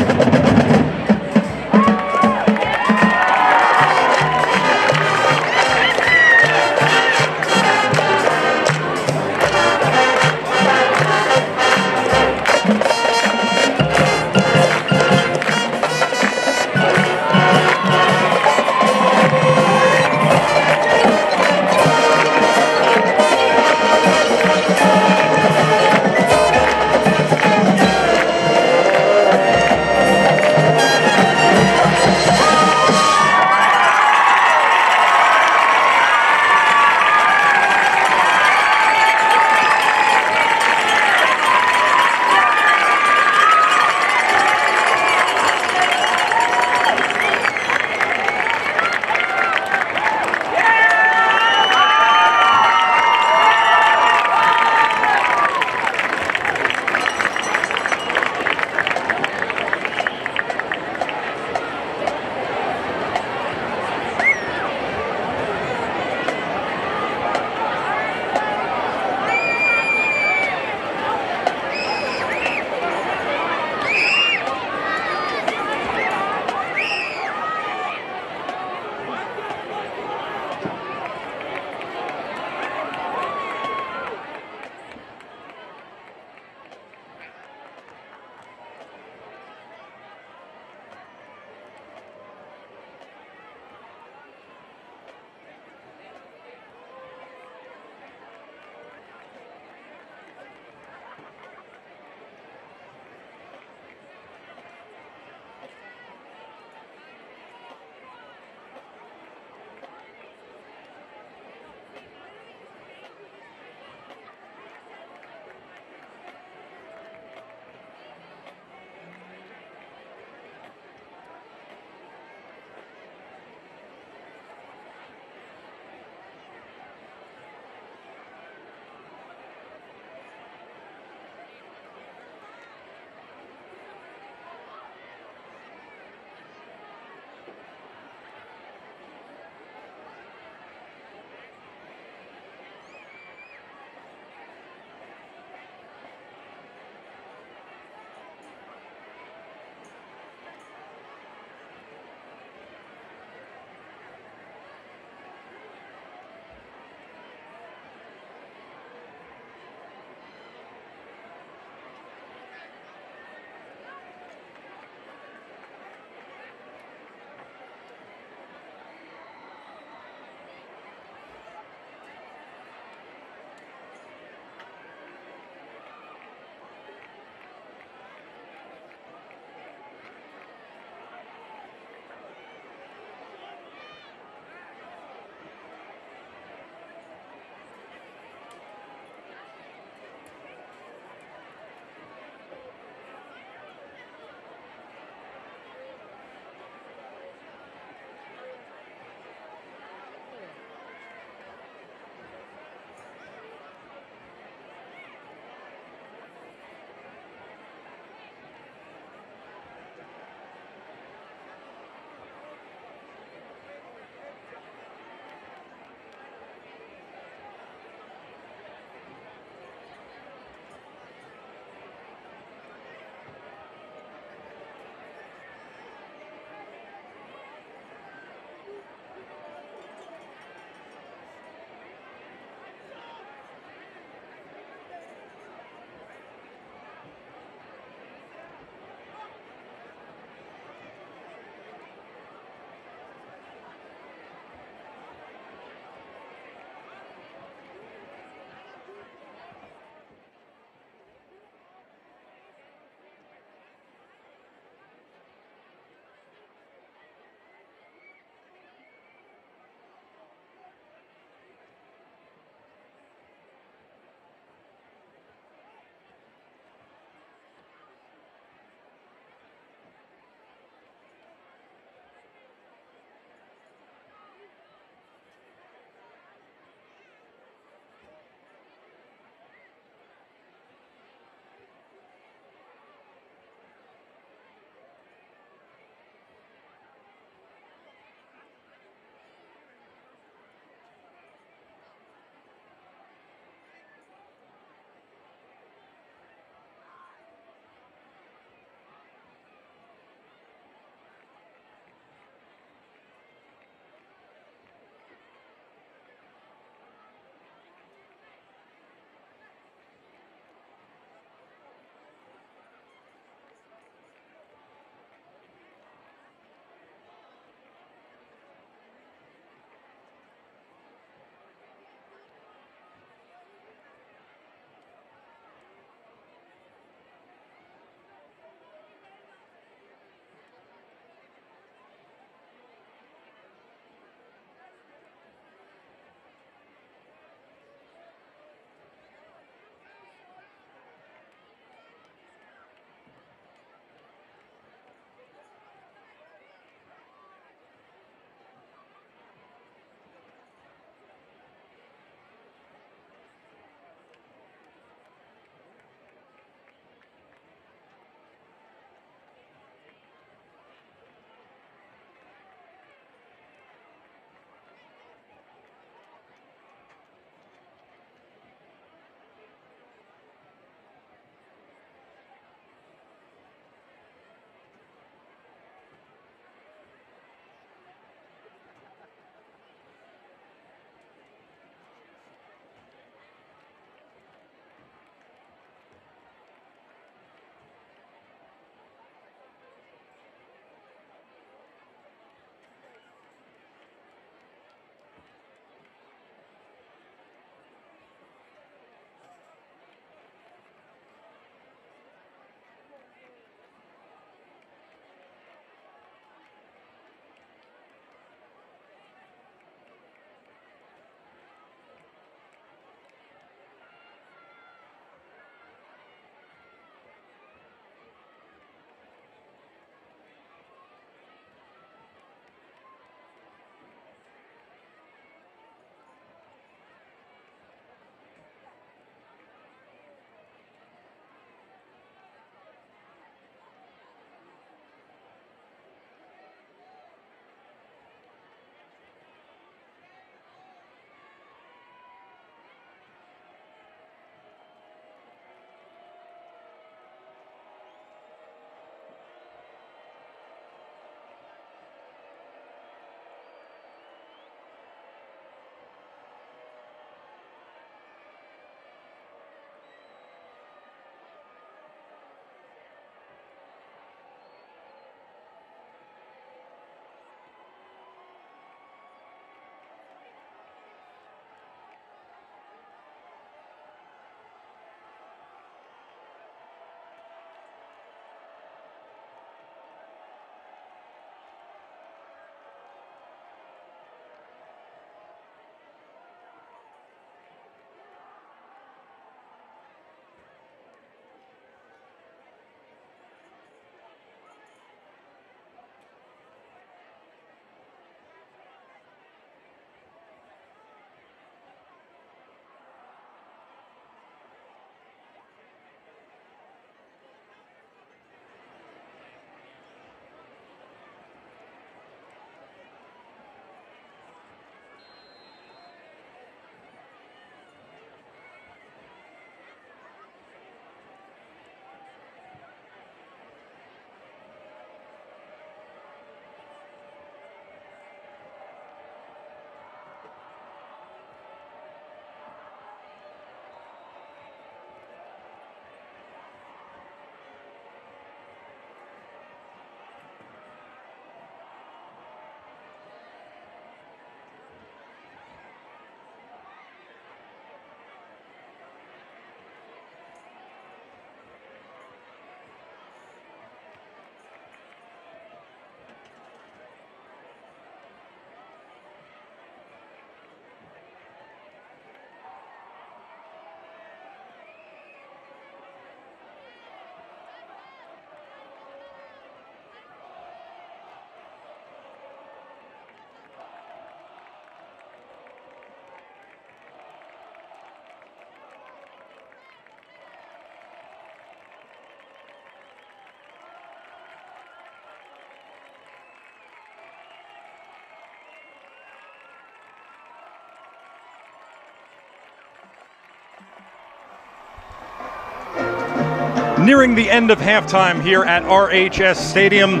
Nearing the end of halftime here at RHS Stadium.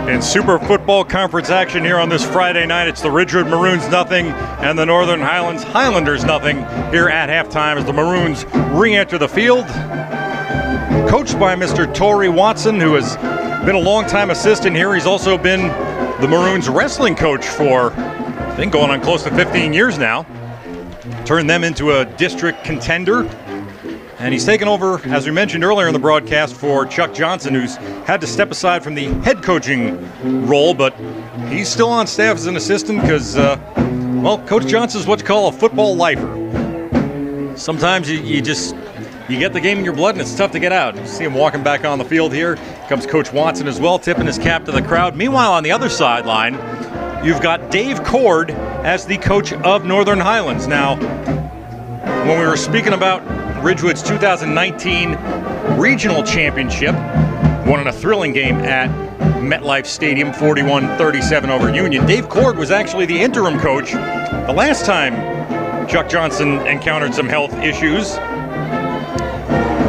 In Super Football Conference action here on this Friday night, it's the Ridgewood Maroons nothing and the Northern Highlands Highlanders nothing here at halftime as the Maroons re-enter the field. Coached by Mr. Torrey Watson, who has been a longtime assistant here. He's also been the Maroons wrestling coach for, I think, going on close to 15 years now. Turned them into a district contender. And he's taken over, as we mentioned earlier in the broadcast, for Chuck Johnson, who's had to step aside from the head coaching role, but he's still on staff as an assistant because, well, Coach Johnson's what you call a football lifer. Sometimes you get the game in your blood and it's tough to get out. You see him walking back on the field here. Comes Coach Watson as well, tipping his cap to the crowd. Meanwhile, on the other sideline, you've got Dave Cord as the coach of Northern Highlands. Now, when we were speaking about Ridgewood's 2019 regional championship, won in a thrilling game at MetLife Stadium, 41-37 over Union. Dave Cord was actually the interim coach the last time Chuck Johnson encountered some health issues.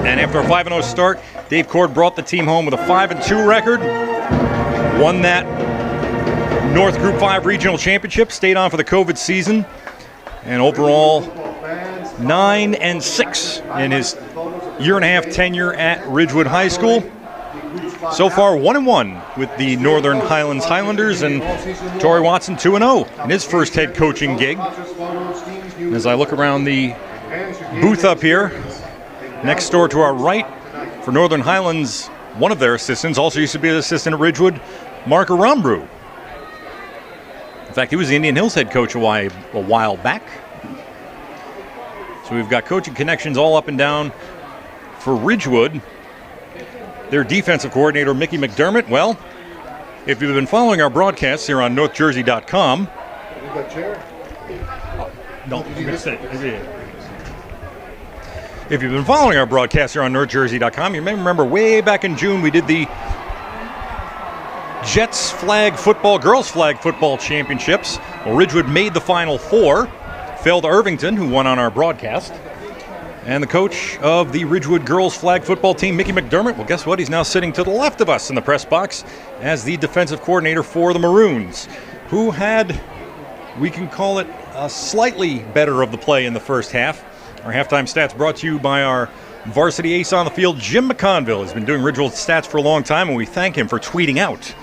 And after a 5-0 start, Dave Cord brought the team home with a 5-2 record, won that North Group 5 regional championship, stayed on for the COVID season, and overall 9-6 in his year-and-a-half tenure at Ridgewood High School. So far, 1-1 with the Northern Highlands Highlanders, and Torrey Watson 2-0 in his first head coaching gig. As I look around the booth up here, next door to our right for Northern Highlands, one of their assistants also used to be an assistant at Ridgewood, Mark Arambru. In fact, he was the Indian Hills head coach a while back. So we've got coaching connections all up and down for Ridgewood. Their defensive coordinator, Mickey McDermott. Well, if you've been following our broadcasts here on NorthJersey.com. No, I'm going to say if you've been following our broadcasts here on NorthJersey.com, you may remember way back in June we did the Jets flag football, girls flag football championships. Well, Ridgewood made the Final Four. Fell to Irvington, who won on our broadcast. And the coach of the Ridgewood girls flag football team, Mickey McDermott, well, guess what? He's now sitting to the left of us in the press box as the defensive coordinator for the Maroons, who had, we can call it, a slightly better of the play in the first half. Our halftime stats brought to you by our varsity ace on the field, Jim McConville. He's been doing Ridgewood stats for a long time, and we thank him for tweeting out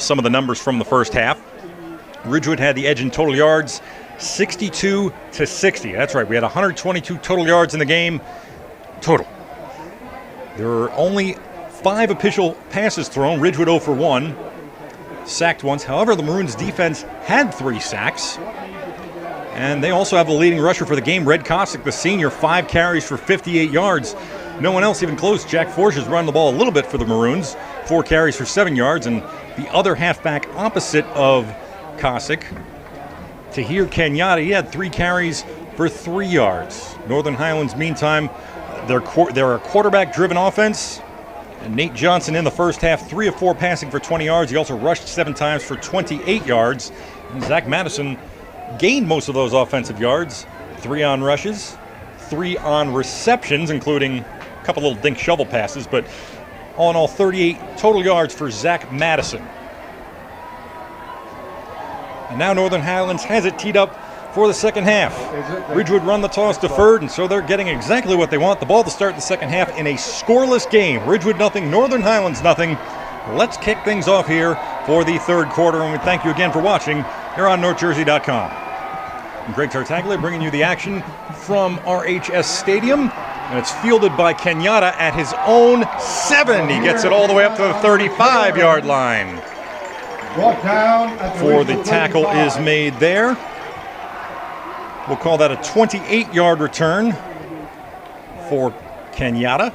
some of the numbers from the first half. Ridgewood had the edge in total yards, 62-60. That's right. We had 122 total yards in the game. Total. There were only 5 official passes thrown. Ridgewood 0 for 1. Sacked once. However, the Maroons defense had 3 sacks. And they also have the leading rusher for the game, Red Cossack, the senior, 5 carries for 58 yards. No one else even close. Jack Forge has run the ball a little bit for the Maroons, 4 carries for 7 yards. And the other halfback opposite of Cossack, Tahir Kenyatta, he had 3 carries for 3 yards. Northern Highlands, meantime, they're a quarterback-driven offense. And Nate Johnson in the first half, 3 of 4 passing for 20 yards. He also rushed 7 times for 28 yards. And Zach Madison gained most of those offensive yards. 3 on rushes, 3 on receptions, including a couple little dink shovel passes. But all in all, 38 total yards for Zach Madison. And now Northern Highlands has it teed up for the second half. Ridgewood run the toss deferred, and so they're getting exactly what they want. The ball to start the second half in a scoreless game. Ridgewood nothing, Northern Highlands nothing. Let's kick things off here for the third quarter, and we thank you again for watching here on NorthJersey.com. I'm Greg Tartaglia bringing you the action from RHS Stadium, and it's fielded by Kenyatta at his own 7. He gets it all the way up to the 35-yard line. For the tackle is made there. We'll call that a 28-yard return for Kenyatta.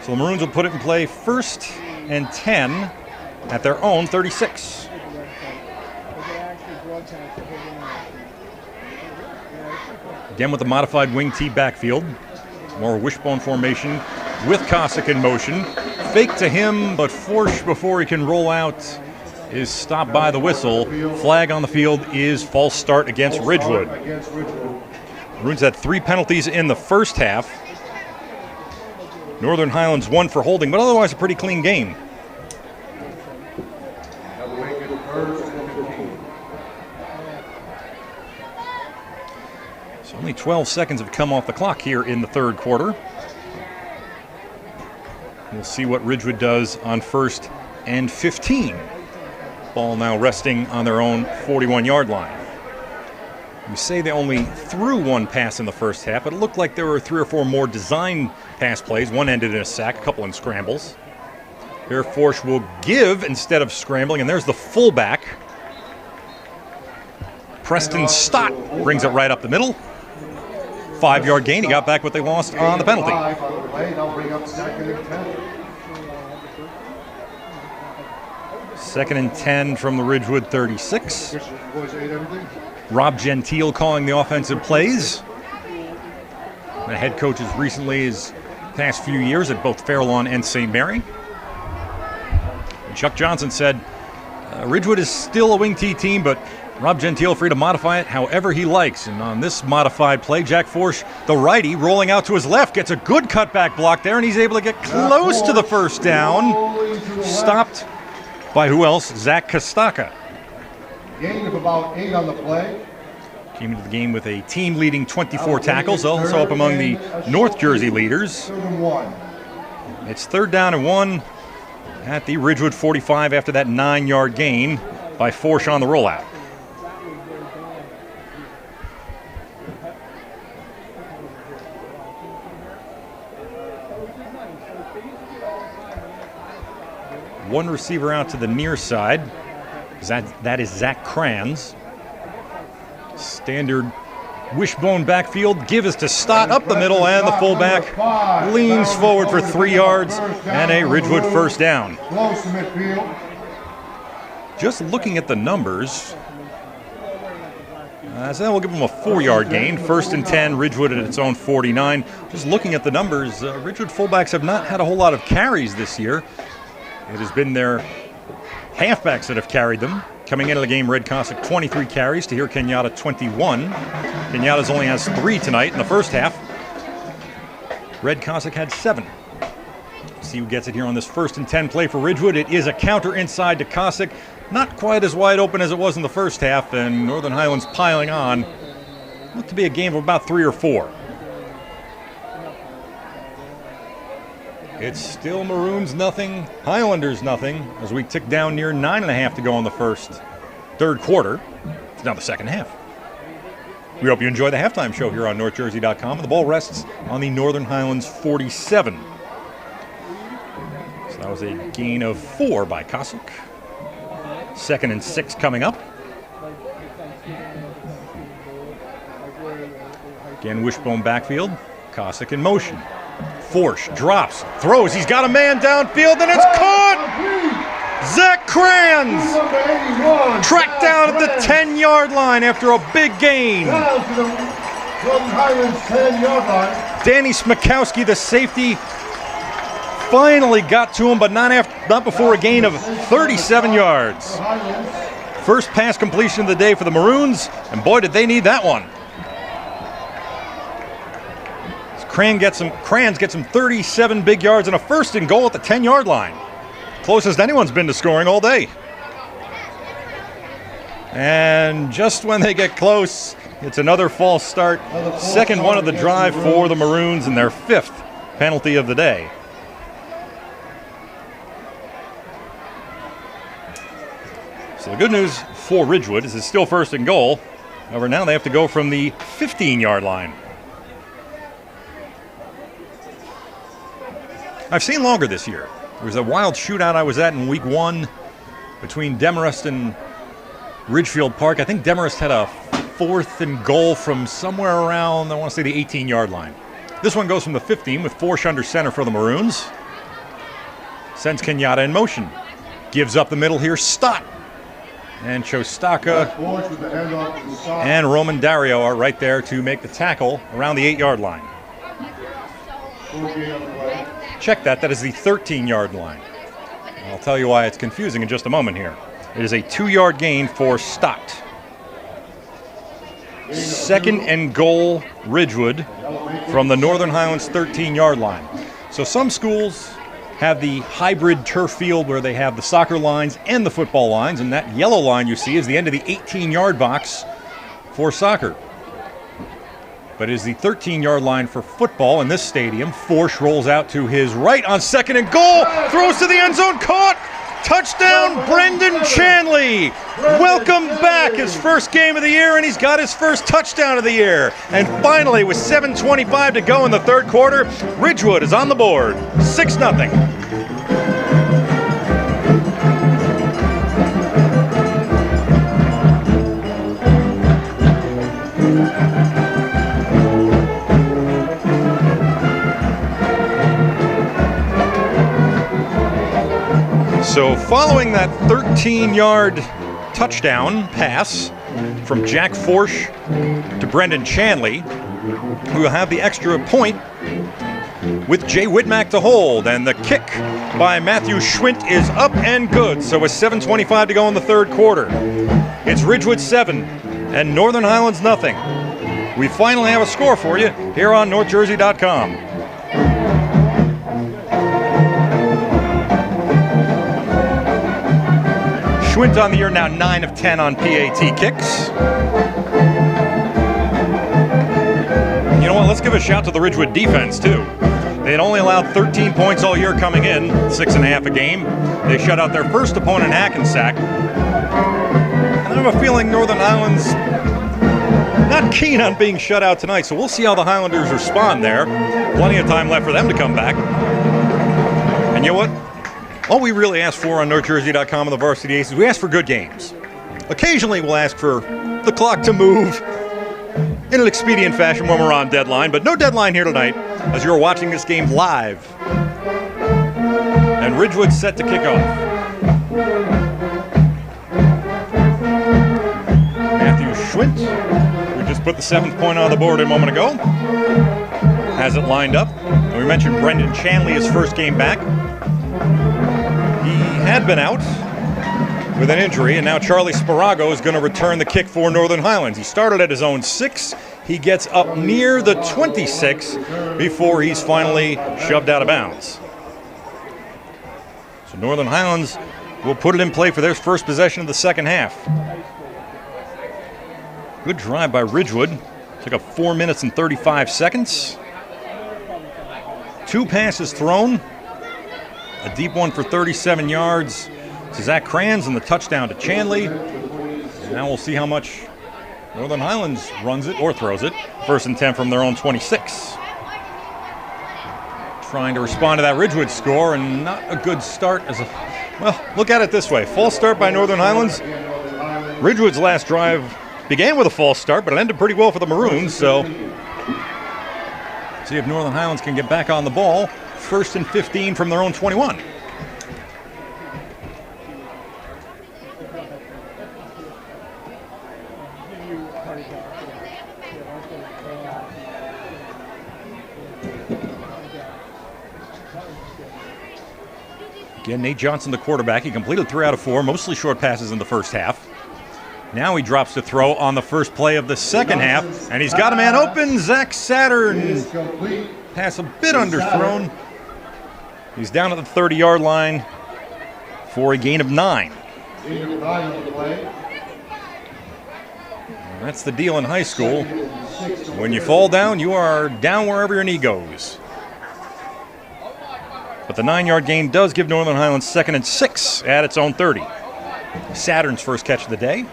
So the Maroons will put it in play 1st and 10 at their own 36. Again with the modified wing T backfield. More wishbone formation with Cossack in motion. Fake to him, but Forsch before he can roll out is stopped by the whistle. Flag on the field is false start against Ridgewood. Maroons had 3 penalties in the first half. Northern Highlands 1 for holding, but otherwise a pretty clean game. So only 12 seconds have come off the clock here in the third quarter. We'll see what Ridgewood does on 1st and 15. Ball now resting on their own 41-yard line. We say they only threw 1 pass in the first half, but it looked like there were 3 or 4 more design pass plays. One ended in a sack, a couple in scrambles. Here Forsch will give instead of scrambling, and there's the fullback. Preston Stott brings it right up the middle. 5-yard gain. He got back what they lost on the penalty. Second and 10 from the Ridgewood 36. Rob Gentile calling the offensive plays. The head coaches recently his past few years at both Fairlawn and St. Mary. And Chuck Johnson said, Ridgewood is still a wing T team, but Rob Gentile free to modify it however he likes. And on this modified play, Jack Forsch, the righty, rolling out to his left, gets a good cutback block there, and he's able to get close to the first down. Stopped by who else? Zach Kostaka. Gain of about 8 on the play. Came into the game with a team-leading 24 tackles, also up among the North Jersey leaders. It's 3rd down and 1 at the Ridgewood 45 after that 9-yard gain by Forsch on the rollout. One receiver out to the near side. That is Zach Kranz. Standard wishbone backfield. Give is to Stott up the middle, and the fullback leans forward for 3 yards and a Ridgewood first down. Just looking at the numbers, so that will give them a 4-yard gain. 1st and 10, Ridgewood at its own 49. Just looking at the numbers, Ridgewood fullbacks have not had a whole lot of carries this year. It has been their halfbacks that have carried them. Coming into the game, Red Cossack 23 carries to here Kenyatta 21. Kenyatta's only has 3 tonight in the first half. Red Cossack had 7. See who gets it here on this 1st and 10 play for Ridgewood. It is a counter inside to Cossack. Not quite as wide open as it was in the first half, and Northern Highlands piling on. Looked to be a game of about 3 or 4. It's still Maroons nothing, Highlanders nothing, as we tick down near 9.5 to go in the third quarter. It's now the second half. We hope you enjoy the halftime show here on NorthJersey.com. The ball rests on the Northern Highlands 47. So that was a gain of 4 by Cossack. 2nd and 6 coming up. Again, wishbone backfield. Cossack in motion. Forsch drops, throws, he's got a man downfield, and it's caught! Zach Kranz! Tracked down at the 10-yard line after a big gain. Danny Smikowski, the safety, finally got to him, but not before a gain of 37 yards. First pass completion of the day for the Maroons, and boy, did they need that one. Kranz gets him 37 big yards and a 1st and goal at the 10-yard line. Closest anyone's been to scoring all day. And just when they get close, it's another false start. Second one of the drive for the Maroons and their 5th penalty of the day. So the good news for Ridgewood is it's still 1st and goal. However, now they have to go from the 15-yard line. I've seen longer this year. There was a wild shootout I was at in week 1 between Demarest and Ridgefield Park. I think Demarest had a 4th and goal from somewhere around, I want to say, the 18-yard line. This one goes from the 15 with Forsch under center for the Maroons. Sends Kenyatta in motion. Gives up the middle here, Stott. And Chostaka and Roman Dario are right there to make the tackle around the 8-yard line. Check that. That is the 13-yard line. I'll tell you why it's confusing in just a moment here. It is a 2-yard gain for Stott. 2nd and goal, Ridgewood, from the Northern Highlands 13-yard line. So some schools have the hybrid turf field where they have the soccer lines and the football lines, and that yellow line you see is the end of the 18-yard box for soccer. But it is the 13-yard line for football in this stadium. Forsch rolls out to his right on 2nd and goal, throws to the end zone, caught! Touchdown, Brendan Chanley. Welcome back, his first game of the year, and he's got his first touchdown of the year. And finally, with 7:25 to go in the third quarter, Ridgewood is on the board, 6-0. So following that 13-yard touchdown pass from Jack Forsch to Brendan Chanley, who will have the extra point with Jay Whitmack to hold. And the kick by Matthew Schwint is up and good. So with 7:25 to go in the third quarter, it's Ridgewood 7 and Northern Highlands nothing. We finally have a score for you here on NorthJersey.com. Schwint on the year now 9 of 10 on PAT kicks. You know what? Let's give a shout to the Ridgewood defense, too. They had only allowed 13 points all year coming in, 6.5 a game. They shut out their first opponent, Hackensack. And I have a feeling Northern Highlands not keen on being shut out tonight, so we'll see how the Highlanders respond there. Plenty of time left for them to come back. And you know what? All we really ask for on NorthJersey.com and the Varsity Aces, we ask for good games. Occasionally we'll ask for the clock to move in an expedient fashion when we're on deadline, but no deadline here tonight as you're watching this game live. And Ridgewood's set to kick off. Matthew Schwint, who just put the 7th point on the board a moment ago, has it lined up. And we mentioned Brendan Chanley, his first game back. He had been out with an injury, and now Charlie Sparago is going to return the kick for Northern Highlands. He started at his own 6. He gets up near the 26 before he's finally shoved out of bounds. So Northern Highlands will put it in play for their first possession of the second half. Good drive by Ridgewood. Took up 4 minutes and 35 seconds. 2 passes thrown. A deep one for 37 yards to Zach Kranz and the touchdown to Chanley. And now we'll see how much Northern Highlands runs it or throws it. 1st and 10 from their own 26. Trying to respond to that Ridgewood score, and not a good start as a... Well, look at it this way. False start by Northern Highlands. Ridgewood's last drive began with a false start, but it ended pretty well for the Maroons, so... See if Northern Highlands can get back on the ball. 1st and 15 from their own 21. Again, Nate Johnson, the quarterback. He completed 3 out of 4, mostly short passes in the first half. Now he drops to throw on the first play of the second half, and he's got a man open. Zach Saturn. Pass a bit underthrown. He's down at the 30-yard line for a gain of 9. That's the deal in high school. When you fall down, you are down wherever your knee goes. But the 9-yard gain does give Northern Highlands 2nd and 6 at its own 30. Saturn's first catch of the day,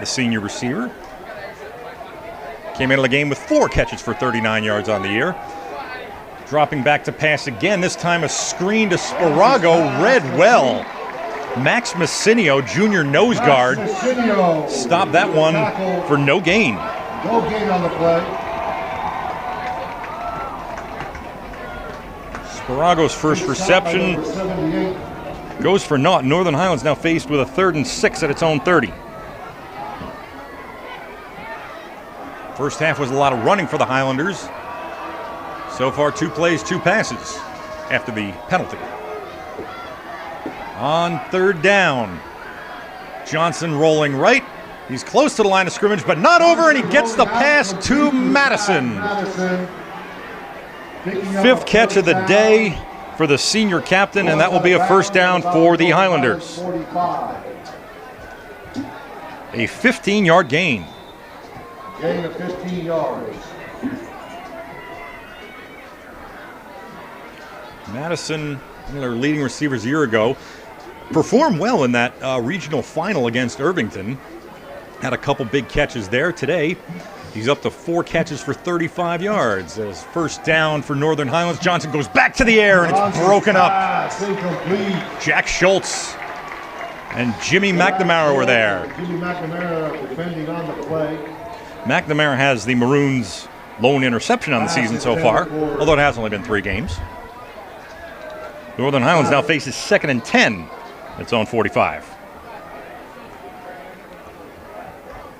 the senior receiver. Came into the game with 4 catches for 39 yards on the year. Dropping back to pass again, this time a screen to Sparago, read well. Max Massinio, junior nose guard, stopped that one for no gain. No gain on the play. Sparago's first reception goes for naught. Northern Highlands now faced with a 3rd and 6 at its own 30. First half was a lot of running for the Highlanders. So far, 2 plays, 2 passes after the penalty. On 3rd down, Johnson rolling right. He's close to the line of scrimmage, but not over, and he gets the pass to Madison. Fifth catch of the day for the senior captain, and that will be a first down for the Highlanders. A 15-yard gain. Gain of 15 yards. Madison, one of their leading receivers a year ago, performed well in that regional final against Irvington. Had a couple big catches there. Today, he's up to 4 catches for 35 yards. As first down for Northern Highlands. Johnson goes back to the air, and it's broken up. Jack Schultz and Jimmy McNamara were there. Jimmy McNamara defending on the play. McNamara has the Maroons' lone interception on the season so far, although it has only been 3 games. Northern Highlands now faces 2nd and 10 at its own 45.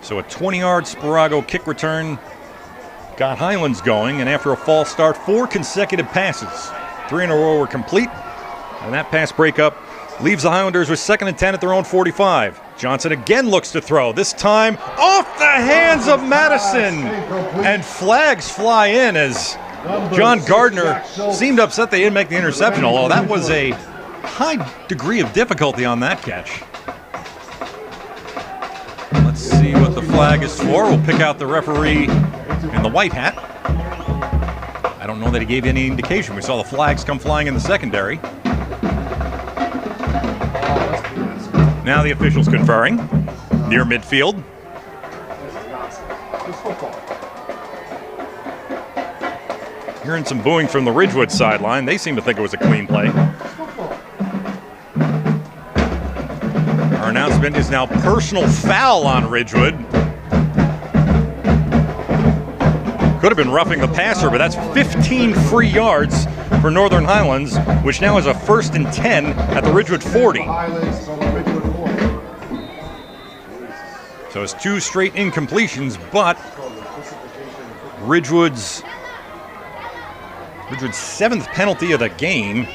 So a 20-yard Sparago kick return got Highlands going, and after a false start, 4 consecutive passes. 3 in a row were complete, and that pass breakup leaves the Highlanders with 2nd and 10 at their own 45. Johnson again looks to throw, this time off the hands of Madison, and flags fly in as John Gardner seemed upset they didn't make the interception, although that was a high degree of difficulty on that catch. Let's see what the flag is for. We'll pick out the referee in the white hat. I don't know that he gave any indication. We saw the flags come flying in the secondary. Now the officials conferring near midfield. Hearing some booing from the Ridgewood sideline. They seem to think it was a clean play. Our announcement is now personal foul on Ridgewood. Could have been roughing the passer, but that's 15 free yards for Northern Highlands, which now is a 1st and 10 at the Ridgewood 40. So it's 2 straight incompletions, but Ridgewood's 7th penalty of the game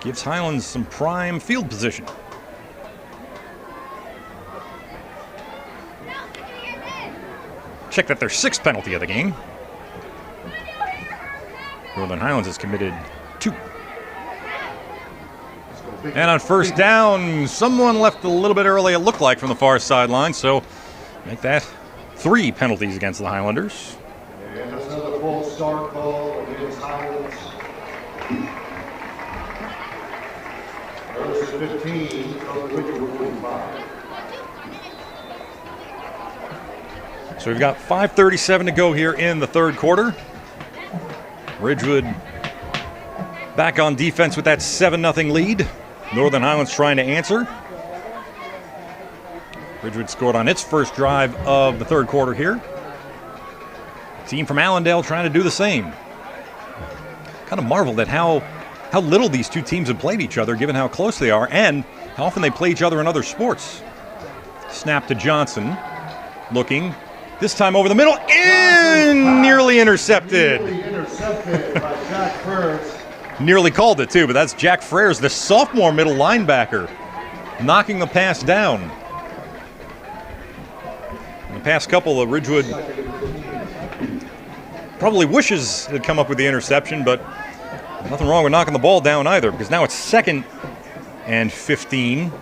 gives Highlands some prime field position. Check that their 6th penalty of the game. Northern Highlands has committed 2. And on first down, someone left a little bit early, it looked like, from the far sideline, so make that 3 penalties against the Highlanders. And another full start call against Highlands. Verse 15 of Ridgewood 45. So we've got 5:37 to go here in the 3rd quarter. Ridgewood back on defense with that 7-0 lead. Northern Highlands trying to answer. Ridgewood scored on its first drive of the 3rd quarter here. Team from Allendale trying to do the same. Kind of marveled at how little these 2 teams have played each other, given how close they are, and how often they play each other in other sports. Snap to Johnson, looking, this time over the middle, nearly intercepted. Nearly intercepted by Jack Frères. Nearly called it too, but that's Jack Frères, the sophomore middle linebacker, knocking the pass down. In the past couple of Ridgewood probably wishes they'd come up with the interception, but nothing wrong with knocking the ball down either, because now it's 2nd and 15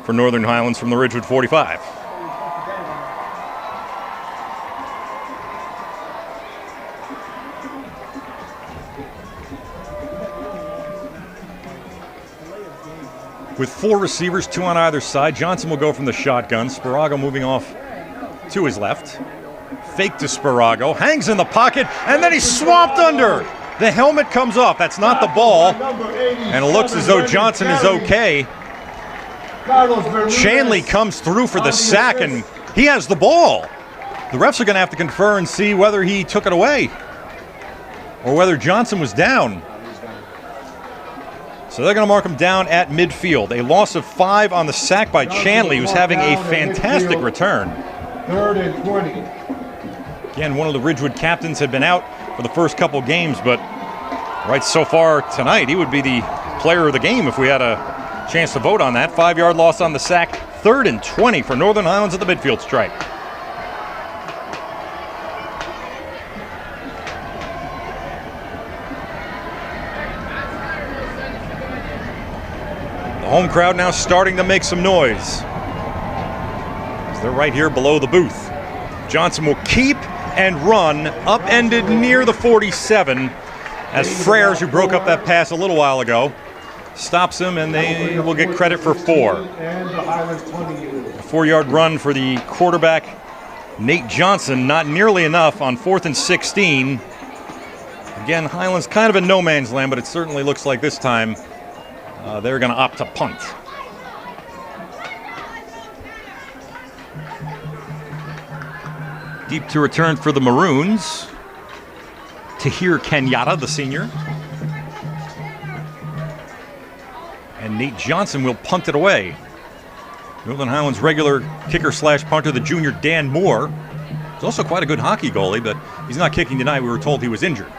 for Northern Highlands from the Ridgewood 45. With 4 receivers, 2 on either side, Johnson will go from the shotgun. Sparago moving off to his left. Fake to Sparago, hangs in the pocket, and then he's swamped under. The helmet comes off. That's not the ball. And it looks as though Johnson is okay. Shanley comes through for the sack, and he has the ball. The refs are going to have to confer and see whether he took it away or whether Johnson was down. So they're going to mark him down at midfield. A loss of 5 on the sack by Shanley, who's having a fantastic return. 3rd and 20. Again, one of the Ridgewood captains had been out for the first couple games, but right so far tonight, he would be the player of the game if we had a chance to vote on that. 5-yard loss on the sack. 3rd and 20 for Northern Highlands at the midfield stripe. The home crowd now starting to make some noise. They're right here below the booth. Johnson will keep and run, upended near the 47, as Freres, who broke up that pass a little while ago, stops him, and they will get credit for 4. A 4-yard run for the quarterback, Nate Johnson, not nearly enough on 4th and 16. Again, Highlands kind of in no man's land, but it certainly looks like this time they're going to opt to punt. Deep to return for the Maroons. Tahir Kenyatta, the senior. And Nate Johnson will punt it away. Northern Highlands regular kicker/punter, the junior Dan Moore. He's also quite a good hockey goalie, but he's not kicking tonight. We were told he was injured.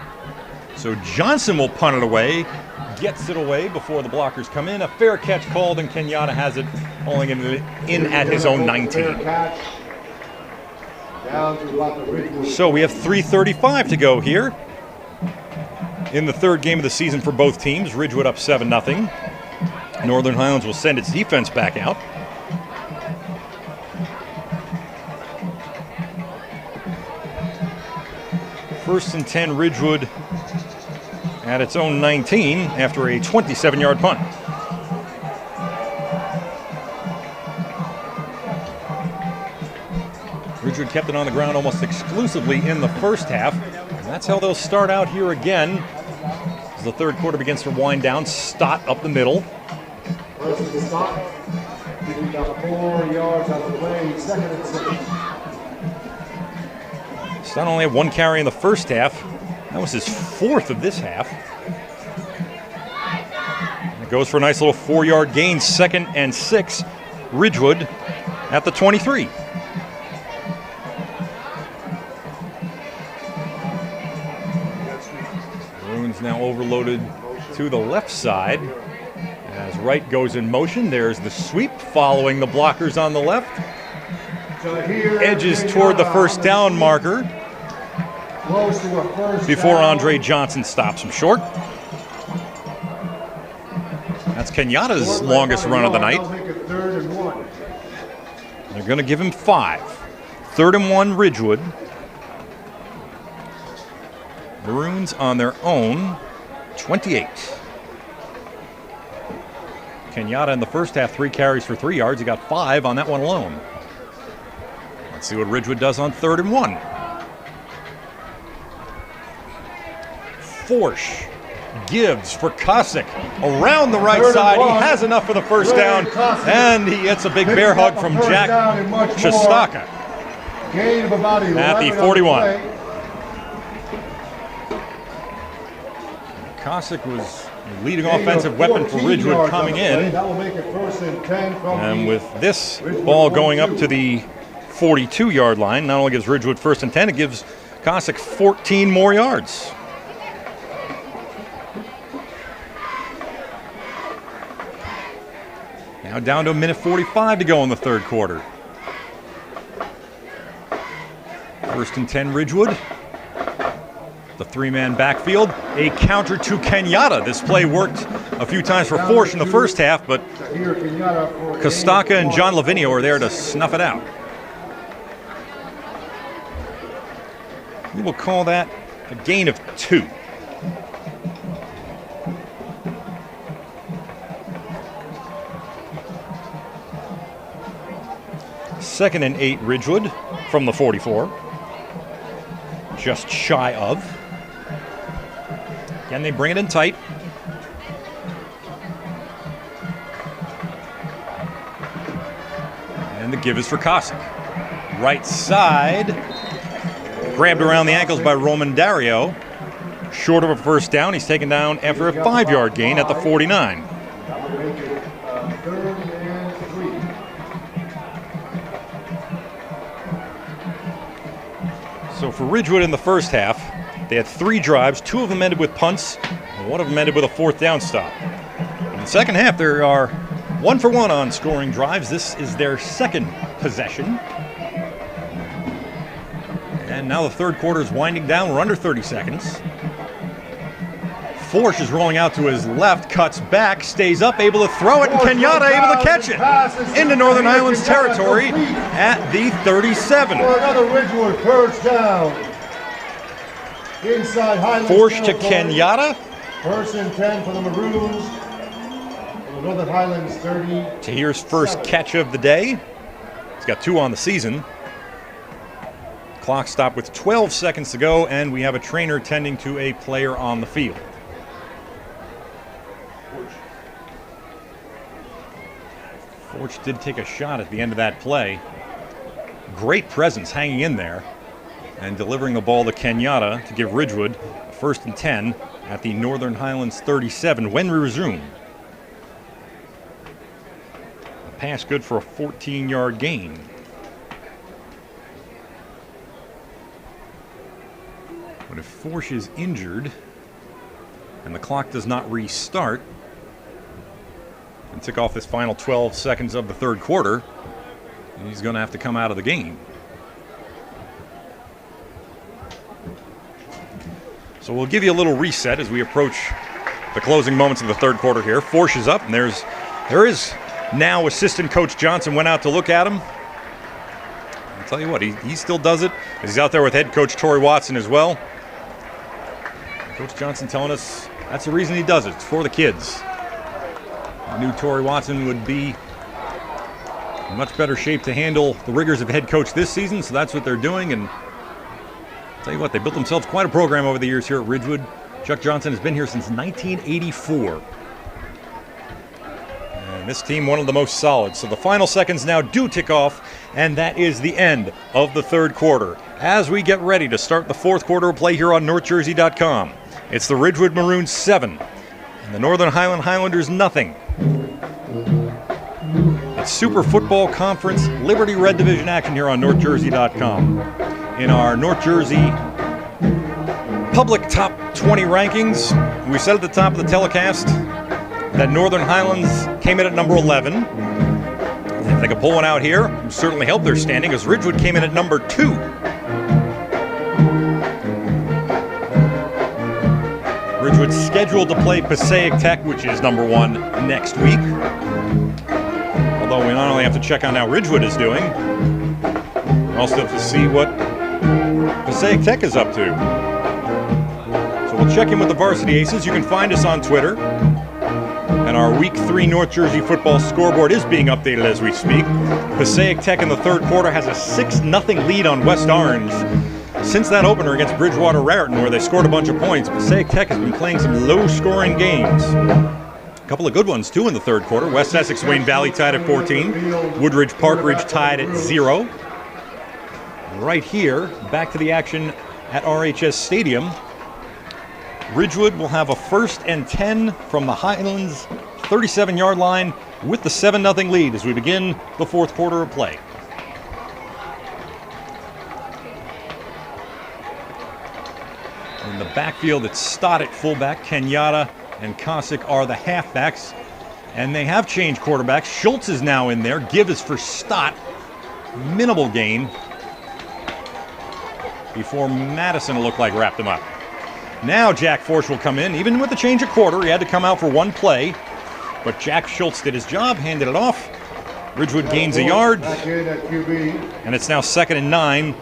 So Johnson will punt it away, gets it away before the blockers come in. A fair catch called, and Kenyatta has it, hauling it in at his own 19. So we have 3:35 to go here in the 3rd game of the season for both teams. Ridgewood up 7-0. Northern Highlands will send its defense back out. First and 10, Ridgewood at its own 19 after a 27-yard punt. Ridgewood kept it on the ground almost exclusively in the first half. And that's how they'll start out here again. As the 3rd quarter begins to wind down, Stott up the middle. First is Stott. He got 4 yards on the play, 2nd and 6. Stott only had 1 carry in the first half. That was his 4th of this half. And it goes for a nice little 4-yard gain, 2nd and 6. Ridgewood at the 23. Now overloaded to the left side as Wright goes in motion. There's the sweep following the blockers on the left. Edges toward the first down marker before Andre Johnson stops him short. That's Kenyatta's longest run of the night. They're going to give him 5. 3rd and 1 Ridgewood. Maroons on their own 28. Kenyatta in the first half, 3 carries for 3 yards. He got 5 on that one alone. Let's see what Ridgewood does on 3rd and 1. Forsh gives for Kosick around the right side. He has enough for the first down, and he gets a big bear hug from Jack Shostaka at the 41. Kosick was the leading offensive weapon for Ridgewood coming in. And with this ball going up to the 42-yard line, not only gives Ridgewood 1st and 10, it gives Kosick 14 more yards. Now down to 1:45 to go in the 3rd quarter. 1st and 10 Ridgewood. The 3-man backfield, a counter to Kenyatta. This play worked a few times for Forsh in the first half, but Kostaka and John Lavinio are there to snuff it out. We will call that a gain of 2. Second and 8 Ridgewood from the 44. Just shy of. Again, they bring it in tight. And the give is for Kosick. Right side. Grabbed around the ankles by Roman Dario. Short of a first down. He's taken down after a 5-yard gain at the 49. So for Ridgewood in the first half, they had 3 drives. 2 of them ended with punts, and 1 of them ended with a 4th down stop. In the second half, there are 1 for 1 on scoring drives. This is their second possession. And now the third quarter is winding down. We're under 30 seconds. Forsch is rolling out to his left, cuts back, stays up, able to throw it, and Kenyatta able to catch it into Northern Highlands territory at the 37. For another Ridgewood first down. Inside Highlands Forsch to territory. Kenyatta. 1st and 10 for the Maroons. For the Northern Highlands 30. Tahir's first catch of the day. He's got 2 on the season. Clock stopped with 12 seconds to go, and we have a trainer tending to a player on the field. Forsch did take a shot at the end of that play. Great presence hanging in there and delivering the ball to Kenyatta to give Ridgewood a 1st and 10 at the Northern Highlands 37 when we resume. A pass good for a 14-yard gain. But if Forsch is injured and the clock does not restart and tick off this final 12 seconds of the third quarter, he's going to have to come out of the game. So we'll give you a little reset as we approach the closing moments of the third quarter here. Forsch is up, and there is now assistant coach Johnson went out to look at him. I'll tell you what, he still does it. He's out there with head coach Torrey Watson as well. Coach Johnson telling us that's the reason he does it. It's for the kids. I knew Torrey Watson would be in much better shape to handle the rigors of head coach this season, so that's what they're doing. And I'll tell you what, they built themselves quite a program over the years here at Ridgewood. Chuck Johnson has been here since 1984. And this team, one of the most solid. So the final seconds now do tick off, and that is the end of the third quarter. As we get ready to start the fourth quarter of play here on NorthJersey.com, it's the Ridgewood Maroons 7 and the Northern Highlanders nothing. It's Super Football Conference Liberty Red Division action here on NorthJersey.com. In our North Jersey public top 20 rankings, we said at the top of the telecast that Northern Highlands came in at number 11. If they could pull one out here, it would certainly help their standing, as Ridgewood came in at number 2. Ridgewood's scheduled to play Passaic Tech, which is number 1, next week. Although we not only have to check on how Ridgewood is doing, we also have to see what Passaic Tech is up to. So we'll check in with the Varsity Aces. You can find us on Twitter. And our Week 3 North Jersey football scoreboard is being updated as we speak. Passaic Tech in the third quarter has a 6-0 lead on West Orange. Since that opener against Bridgewater Raritan, where they scored a bunch of points, Passaic Tech has been playing some low-scoring games. A couple of good ones, too, in the third quarter. West Essex Wayne Valley tied at 14. Woodridge Park Ridge tied at 0. Right here, back to the action at RHS Stadium. Ridgewood will have a 1st and 10 from the Highlands 37-yard line with the 7-0 lead as we begin the fourth quarter of play. In the backfield, it's Stott at fullback. Kenyatta and Kosick are the halfbacks. And they have changed quarterbacks. Schultz is now in there. Give is for Stott. Minimal gain before Madison, it looked like, wrapped him up. Now Jack Forsch will come in. Even with the change of quarter, he had to come out for one play. But Jack Schultz did his job, handed it off. Ridgewood gains a yard. And it's now 2nd and 9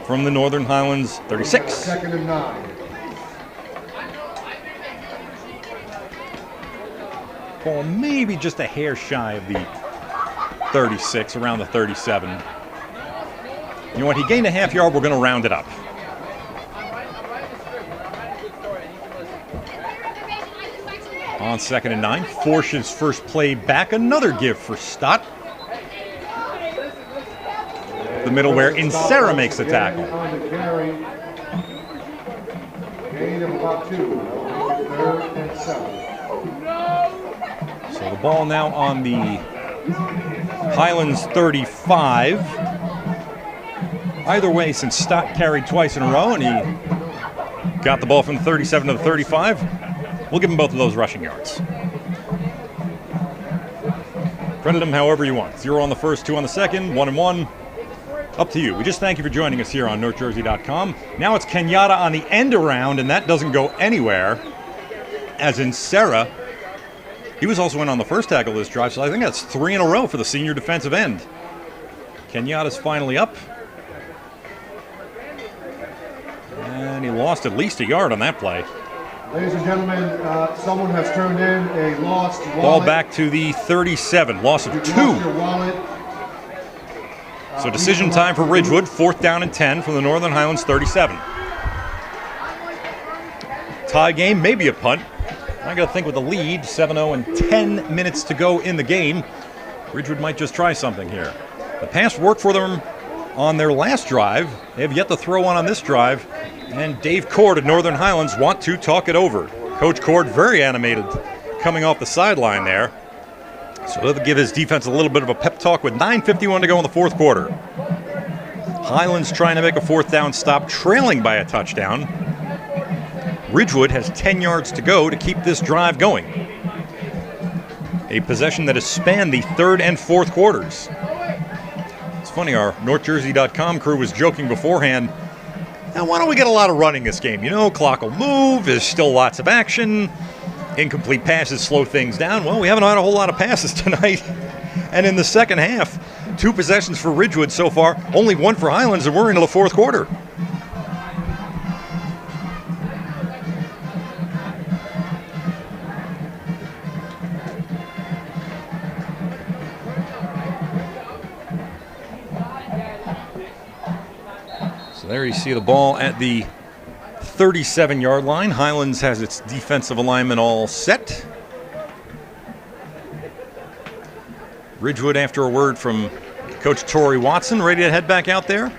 from the Northern Highlands 36. 2nd and 9. Ball maybe just a hair shy of the 36, around the 37. You know what? He gained a half yard. We're going to round it up. On 2nd and 9, Forsch's first play back. Another give for Stott. The middle where Insera makes the tackle. Gain of about 2. 3rd and 7. So the ball now on the Highlands 35. Either way, since Stott carried twice in a row and he got the ball from the 37 to the 35, we'll give him both of those rushing yards. Credit him however you want. 0 on the first, 2 on the second, 1 and 1. Up to you. We just thank you for joining us here on NorthJersey.com. Now it's Kenyatta on the end around, and that doesn't go anywhere. As in Serra, he was also in on the first tackle of this drive, so I think that's 3 in a row for the senior defensive end. Kenyatta's finally up. And he lost at least a yard on that play. Ladies and gentlemen, someone has turned in a lost wallet. Ball back to the 37, loss of 2. So decision time for Ridgewood, 4th down and 10 from the Northern Highlands 37. Tie game, maybe a punt. I got to think with the lead, 7-0 and 10 minutes to go in the game, Ridgewood might just try something here. The pass worked for them on their last drive. They have yet to throw one on this drive. And Dave Cord at Northern Highlands want to talk it over. Coach Cord very animated coming off the sideline there. So he'll give his defense a little bit of a pep talk with 9:51 to go in the fourth quarter. Highlands trying to make a 4th down stop, trailing by a touchdown. Ridgewood has 10 yards to go to keep this drive going. A possession that has spanned the 3rd and 4th quarters. It's funny, our NorthJersey.com crew was joking beforehand, now why don't we get a lot of running this game? You know, clock will move, there's still lots of action. Incomplete passes slow things down. Well, we haven't had a whole lot of passes tonight. And in the second half, 2 possessions for Ridgewood so far, only 1 for Highlands, and we're into the 4th quarter. So there you see the ball at the 37-yard line. Highlands has its defensive alignment all set. Ridgewood, after a word from Coach Torrey Watson, ready to head back out there.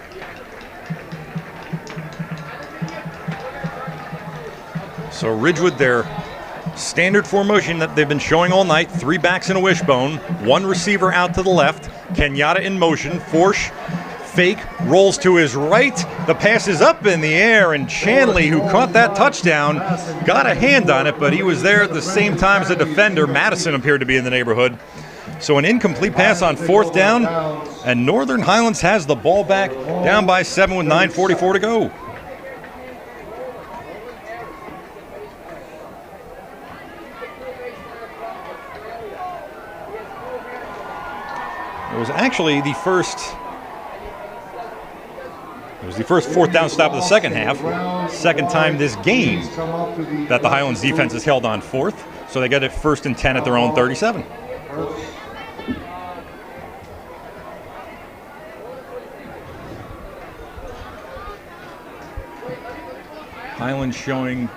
So Ridgewood, their standard formation that they've been showing all night, 3 backs and a wishbone, 1 receiver out to the left, Kenyatta in motion, Forsh fake, rolls to his right, the pass is up in the air, and Chanley, who caught that touchdown, got a hand on it, but he was there at the same time as the defender. Madison appeared to be in the neighborhood. So an incomplete pass on 4th down, and Northern Highlands has the ball back, down by 7 with 9:44 to go. It was actually the first 4th down stop of the second half. Second time this game that the Highlands defense has held on 4th. So they got it 1st and 10 at their own 37. Highlands showing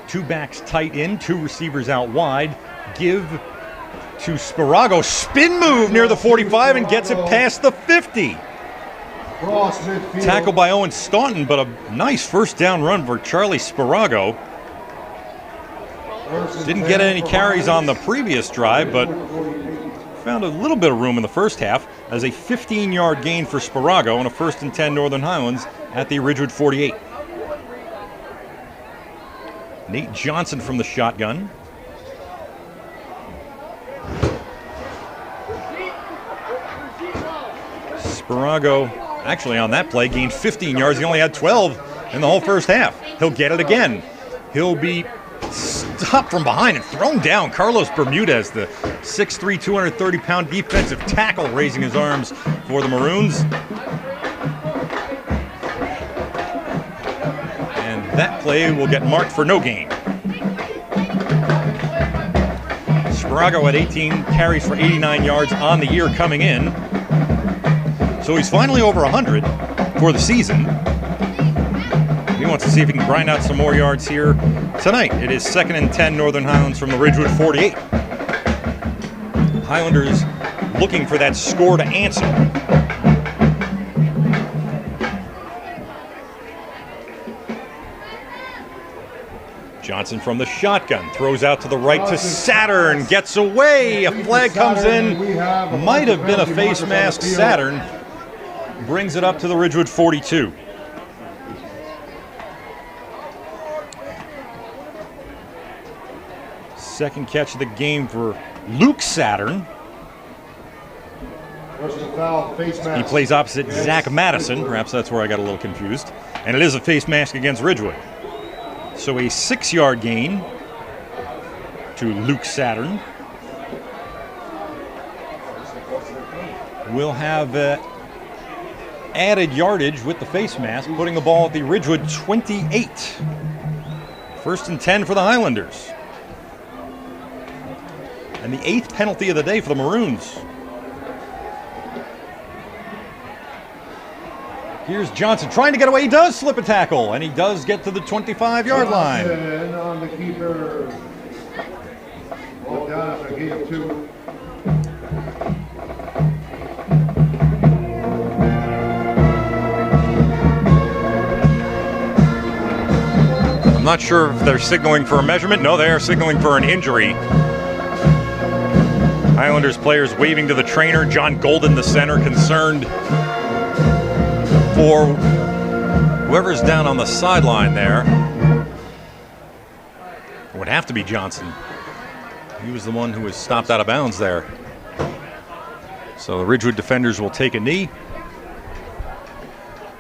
2 backs tight in, 2 receivers out wide. Give to Sparago. Spin move near the 45 and gets it past the 50. Tackled by Owen Staunton, but a nice 1st down run for Charlie Sparago. Didn't get any carries on the previous drive, but found a little bit of room in the first half as a 15-yard gain for Sparago and a 1st and 10 Northern Highlands at the Ridgewood 48. Nate Johnson from the shotgun. Sparago, actually on that play, gained 15 yards. He only had 12 in the whole first half. He'll get it again. He'll be stopped from behind and thrown down. Carlos Bermudez, the 6'3", 230-pound defensive tackle, raising his arms for the Maroons. And that play will get marked for no gain. Sparago at 18 carries for 89 yards on the year coming in. So he's finally over 100 for the season. He wants to see if he can grind out some more yards here tonight. It is 2nd and 10 Northern Highlands from the Ridgewood 48. Highlanders looking for that score to answer. Johnson from the shotgun throws out to the right to Saturn, gets away. A flag comes in. Might have been a face mask. Saturn brings it up to the Ridgewood 42. Second catch of the game for Luke Saturn. Personal foul, face mask. He plays opposite Zach Madison. Perhaps that's where I got a little confused. And it is a face mask against Ridgewood. So a 6-yard gain to Luke Saturn. We'll have added yardage with the face mask, putting the ball at the Ridgewood 28. 1st and 10 for the Highlanders. And the 8th penalty of the day for the Maroons. Here's Johnson trying to get away. He does slip a tackle, and he does get to the 25-yard line. Johnson on the keeper. Ball down after gain of 2. I'm not sure if they're signaling for a measurement. No, they are signaling for an injury. Highlanders players waving to the trainer. John Golden, the center, concerned for whoever's down on the sideline there. It would have to be Johnson. He was the one who was stopped out of bounds there. So the Ridgewood defenders will take a knee.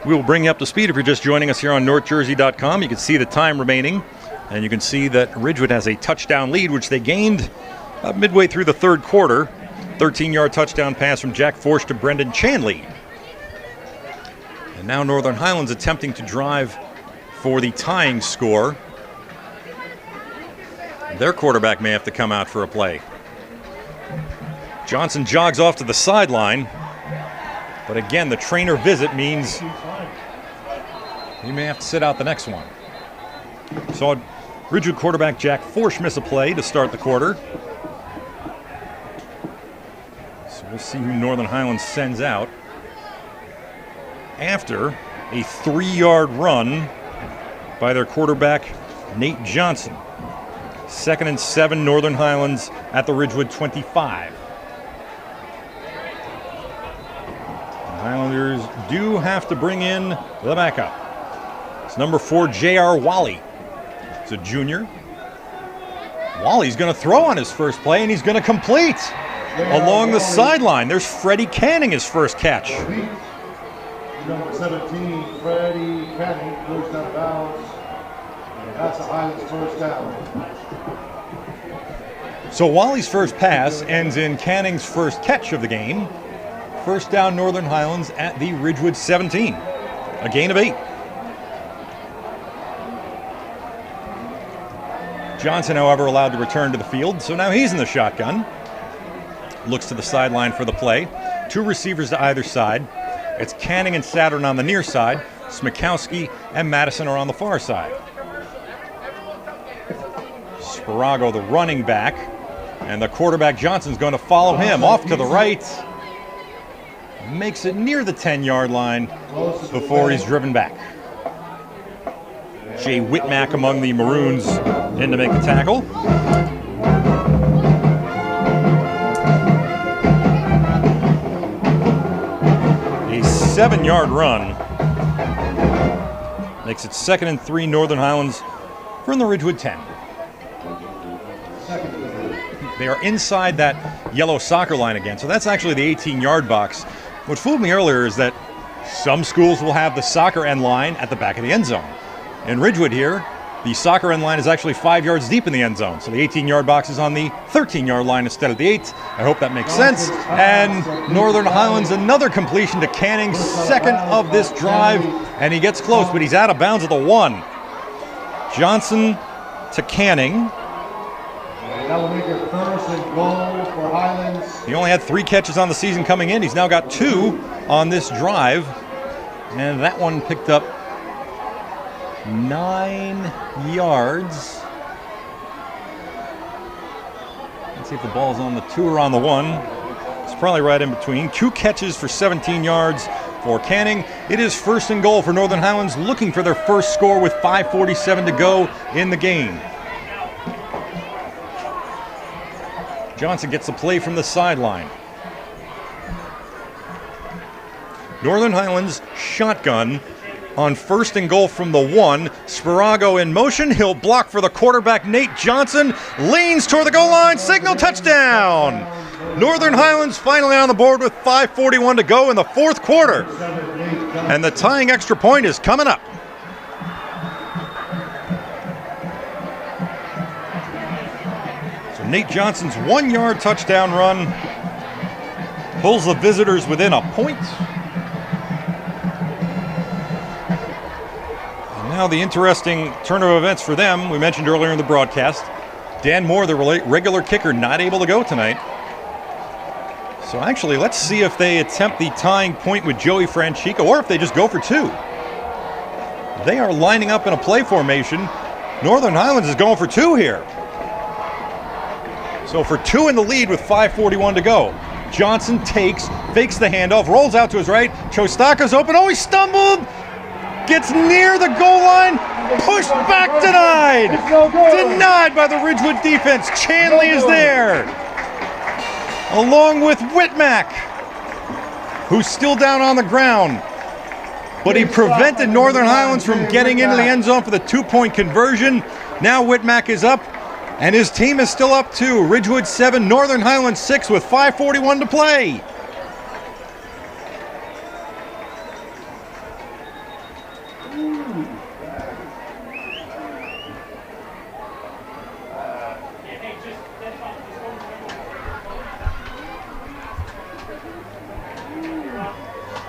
We will bring you up to speed if you're just joining us here on NorthJersey.com. You can see the time remaining, and you can see that Ridgewood has a touchdown lead, which they gained midway through the 3rd quarter. 13-yard touchdown pass from Jack Forsch to Brendan Chanley. And now Northern Highlands attempting to drive for the tying score. Their quarterback may have to come out for a play. Johnson jogs off to the sideline. But again, the trainer visit means he may have to sit out the next one. Saw Ridgewood quarterback Jack Forsch miss a play to start the quarter. So we'll see who Northern Highlands sends out after a 3-yard run by their quarterback Nate Johnson. 2nd and 7, Northern Highlands at the Ridgewood 25. Highlanders do have to bring in the backup. It's number 4, J.R. Wally. It's a junior. Wally's going to throw on his first play, and he's going to complete along the sideline. There's Freddie Canning, his first catch. Number 17, Freddie Canning, goes out of bounds. And that's the Highlands' first down. So Wally's first pass ends in Canning's first catch of the game. First down, Northern Highlands at the Ridgewood 17. A gain of 8. Johnson, however, allowed to return to the field, so now he's in the shotgun. Looks to the sideline for the play. 2 receivers to either side. It's Canning and Saturn on the near side. Smikowski and Madison are on the far side. Sparago, the running back, and the quarterback Johnson's going to follow him off to the right. Makes it near the 10-yard line before he's driven back. Jay Whitmack among the Maroons in to make the tackle. A 7-yard run makes it 2nd and 3, Northern Highlands from the Ridgewood 10. They are inside that yellow soccer line again, so that's actually the 18-yard box. What fooled me earlier is that some schools will have the soccer end line at the back of the end zone. In Ridgewood here, the soccer end line is actually 5 yards deep in the end zone, so the 18-yard box is on the 13-yard line instead of the 8. I hope that makes sense. And Northern Highlands, another completion to Canning, 2nd of this drive, and he gets close, but he's out of bounds at the 1. Johnson to Canning. That will make it 1st and goal for Highlands. He only had 3 catches on the season coming in. He's now got 2 on this drive. And that one picked up 9 yards. Let's see if the ball's on the 2 or on the 1. It's probably right in between. 2 catches for 17 yards for Canning. It is 1st and goal for Northern Highlands, looking for their first score with 5:47 to go in the game. Johnson gets the play from the sideline. Northern Highlands shotgun on 1st and goal from the 1. Sparago in motion. He'll block for the quarterback, Nate Johnson. Leans toward the goal line. Signal touchdown. Northern Highlands finally on the board with 5:41 to go in the fourth quarter. And the tying extra point is coming up. So Nate Johnson's 1-yard touchdown run pulls the visitors within a point. And now the interesting turn of events for them, we mentioned earlier in the broadcast, Dan Moore, the regular kicker, not able to go tonight. So actually, let's see if they attempt the tying point with Joey Franchico or if they just go for two. They are lining up in a play formation. Northern Highlands is going for two here. So for two in the lead with 5:41 to go. Johnson fakes the handoff, rolls out to his right. Chostaka's open. Oh, he stumbled. Gets near the goal line. Pushed back, denied. Denied by the Ridgewood defense. Chanley is there, along with Whitmack, who's still down on the ground. But he prevented Northern Highlands from getting into the end zone for the 2-point conversion. Now Whitmack is up, and his team is still up too. Ridgewood 7, Northern Highlands 6 with 5:41 to play.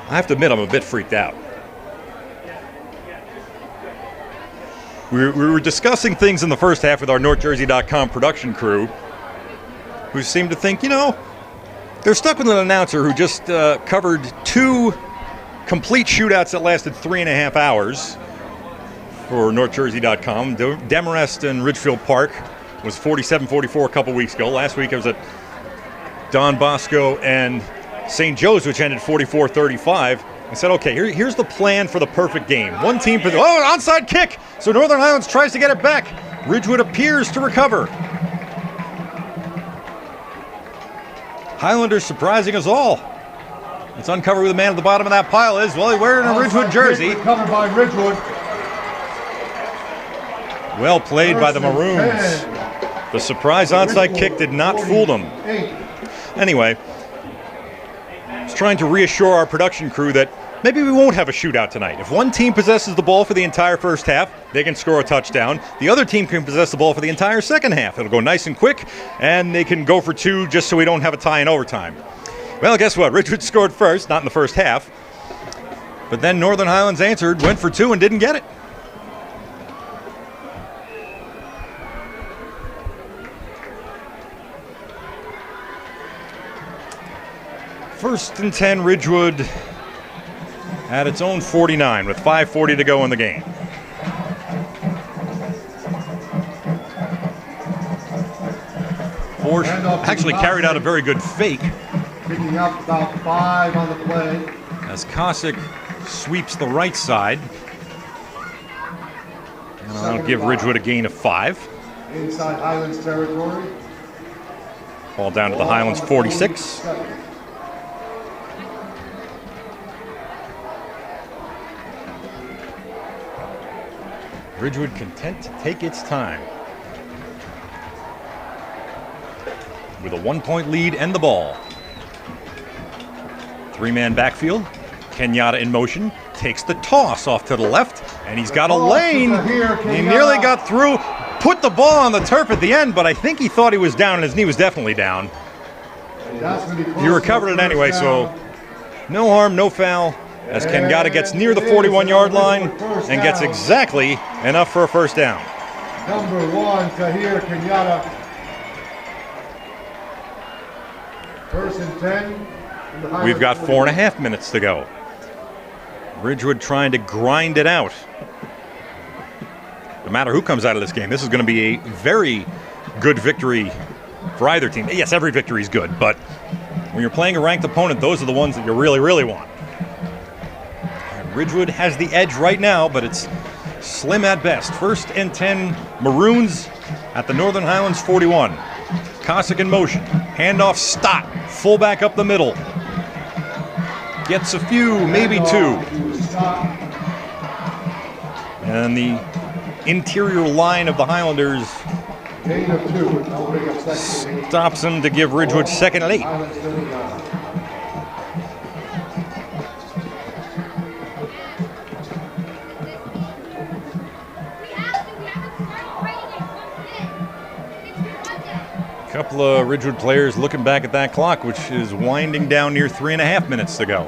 I have to admit, I'm a bit freaked out. We were discussing things in the first half with our NorthJersey.com production crew, who seemed to think, they're stuck with an announcer who just covered 2 complete shootouts that lasted 3.5 hours for NorthJersey.com. Demarest and Ridgefield Park was 47-44 a couple weeks ago. Last week it was at Don Bosco and St. Joe's, which ended 44-35. I said, okay, here's the plan for the perfect game. One team, onside kick! So Northern Highlands tries to get it back. Ridgewood appears to recover. Highlanders surprising us all. Let's uncover who the man at the bottom of that pile is. Well, he's wearing a Ridgewood jersey. Covered by Ridgewood. Well played by the Maroons. The surprise onside kick did not fool them. Anyway, I was trying to reassure our production crew that maybe we won't have a shootout tonight. If one team possesses the ball for the entire first half, they can score a touchdown. The other team can possess the ball for the entire second half. It'll go nice and quick, and they can go for two just so we don't have a tie in overtime. Well, guess what? Ridgewood scored first, not in the first half. But then Northern Highlands answered, went for two, and didn't get it. First and 10, Ridgewood at its own 49 with 5:40 to go in the game. Force actually carried out a very good fake. Picking up about 5 on the play. As Cossack sweeps the right side. And I'll give Ridgewood a gain of 5. Inside Highlands territory. Ball down to the Highlands 46. Ridgewood content to take its time. With a 1-point lead and the ball. 3-man backfield. Kenyatta in motion. Takes the toss off to the left. And he's got a lane. He nearly got through. Put the ball on the turf at the end, but I think he thought he was down and his knee was definitely down. He recovered it anyway, so no harm, no foul. As Kenyatta gets near the 41-yard line and gets exactly enough for a first down. Number 1, Tahir Kenyatta. First and 10. We've got 4.5 minutes to go. Ridgewood trying to grind it out. No matter who comes out of this game, this is going to be a very good victory for either team. Yes, every victory is good, but when you're playing a ranked opponent, those are the ones that you really, really want. Ridgewood has the edge right now, but it's slim at best. First and 10, Maroons at the Northern Highlands 41. Cossack in motion. Handoff, Stott. Fullback up the middle. Gets a few, maybe 2. And the interior line of the Highlanders Gain of 2. That'll bring up second and 8. Stops him to give Ridgewood second and 8. Highlands 39. Couple of Ridgewood players looking back at that clock, which is winding down near 3.5 minutes to go.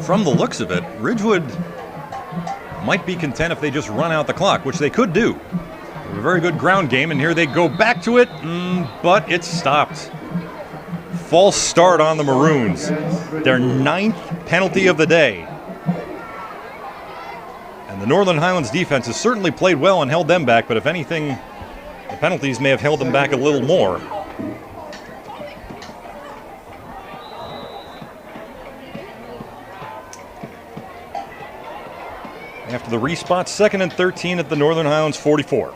From the looks of it, Ridgewood might be content if they just run out the clock, which they could do. They have a very good ground game, and here they go back to it, but it's stopped. False start on the Maroons. Their 9th penalty of the day. And the Northern Highlands defense has certainly played well and held them back, but if anything, the penalties may have held them back a little more. After the respot, 2nd and 13 at the Northern Highlands 44.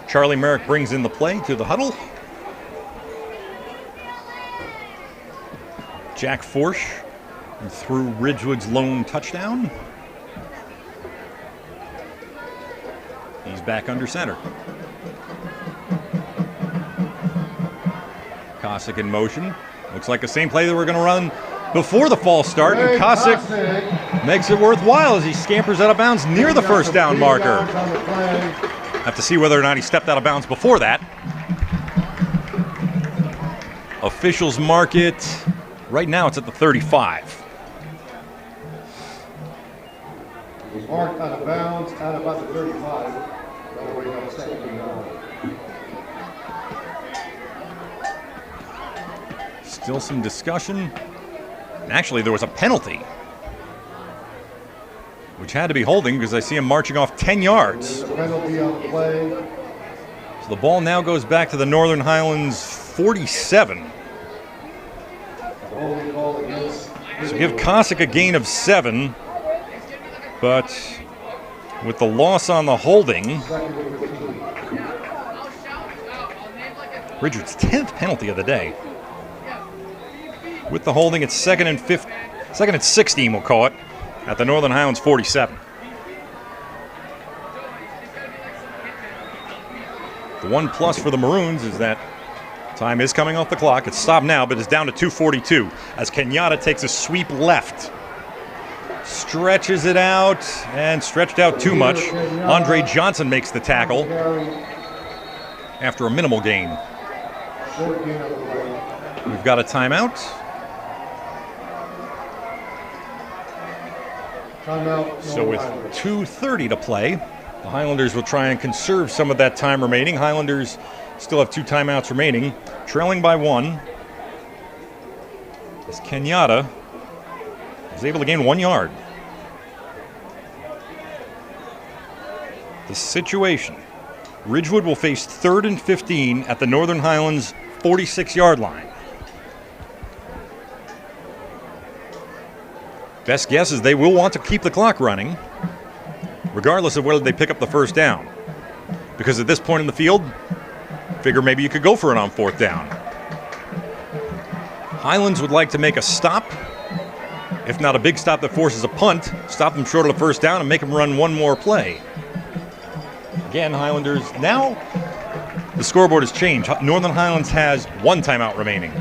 Charlie Merrick brings in the play to the huddle. Jack Forsch threw Ridgewood's lone touchdown. He's back under center. Cossack in motion. Looks like the same play that we're going to run before the false start. And Cossack makes it worthwhile as he scampers out of bounds near the first down marker. Have to see whether or not he stepped out of bounds before that. Officials mark it. Right now it's at the 35. It was marked out of bounds at about the 35. That'll bring up second and 9. Still some discussion. And actually, there was a penalty, which had to be holding because I see him marching off 10 yards. Penalty on the play. So the ball now goes back to the Northern Highlands 47. So give Cossack a gain of 7, but with the loss on the holding, Ridgewood's 10th penalty of the day. With the holding, it's 2nd and 16, we'll call it, at the Northern Highlands 47. The one plus for the Maroons is that time is coming off the clock. It's stopped now, but it's down to 2:42 as Kenyatta takes a sweep left. Stretches it out, and stretched out too much. Andre Johnson makes the tackle after a minimal gain. We've got a timeout. So with 2:30 to play, the Highlanders will try and conserve some of that time remaining. Highlanders still have 2 timeouts remaining, trailing by 1. As Kenyatta is able to gain 1 yard. The situation, Ridgewood will face 3rd and 15 at the Northern Highlands 46-yard line. Best guess is they will want to keep the clock running, regardless of whether they pick up the first down. Because at this point in the field, figure maybe you could go for it on 4th down. Highlands would like to make a stop, if not a big stop that forces a punt, stop them short of the first down and make them run one more play. Again, Highlanders, now the scoreboard has changed. Northern Highlands has 1 timeout remaining.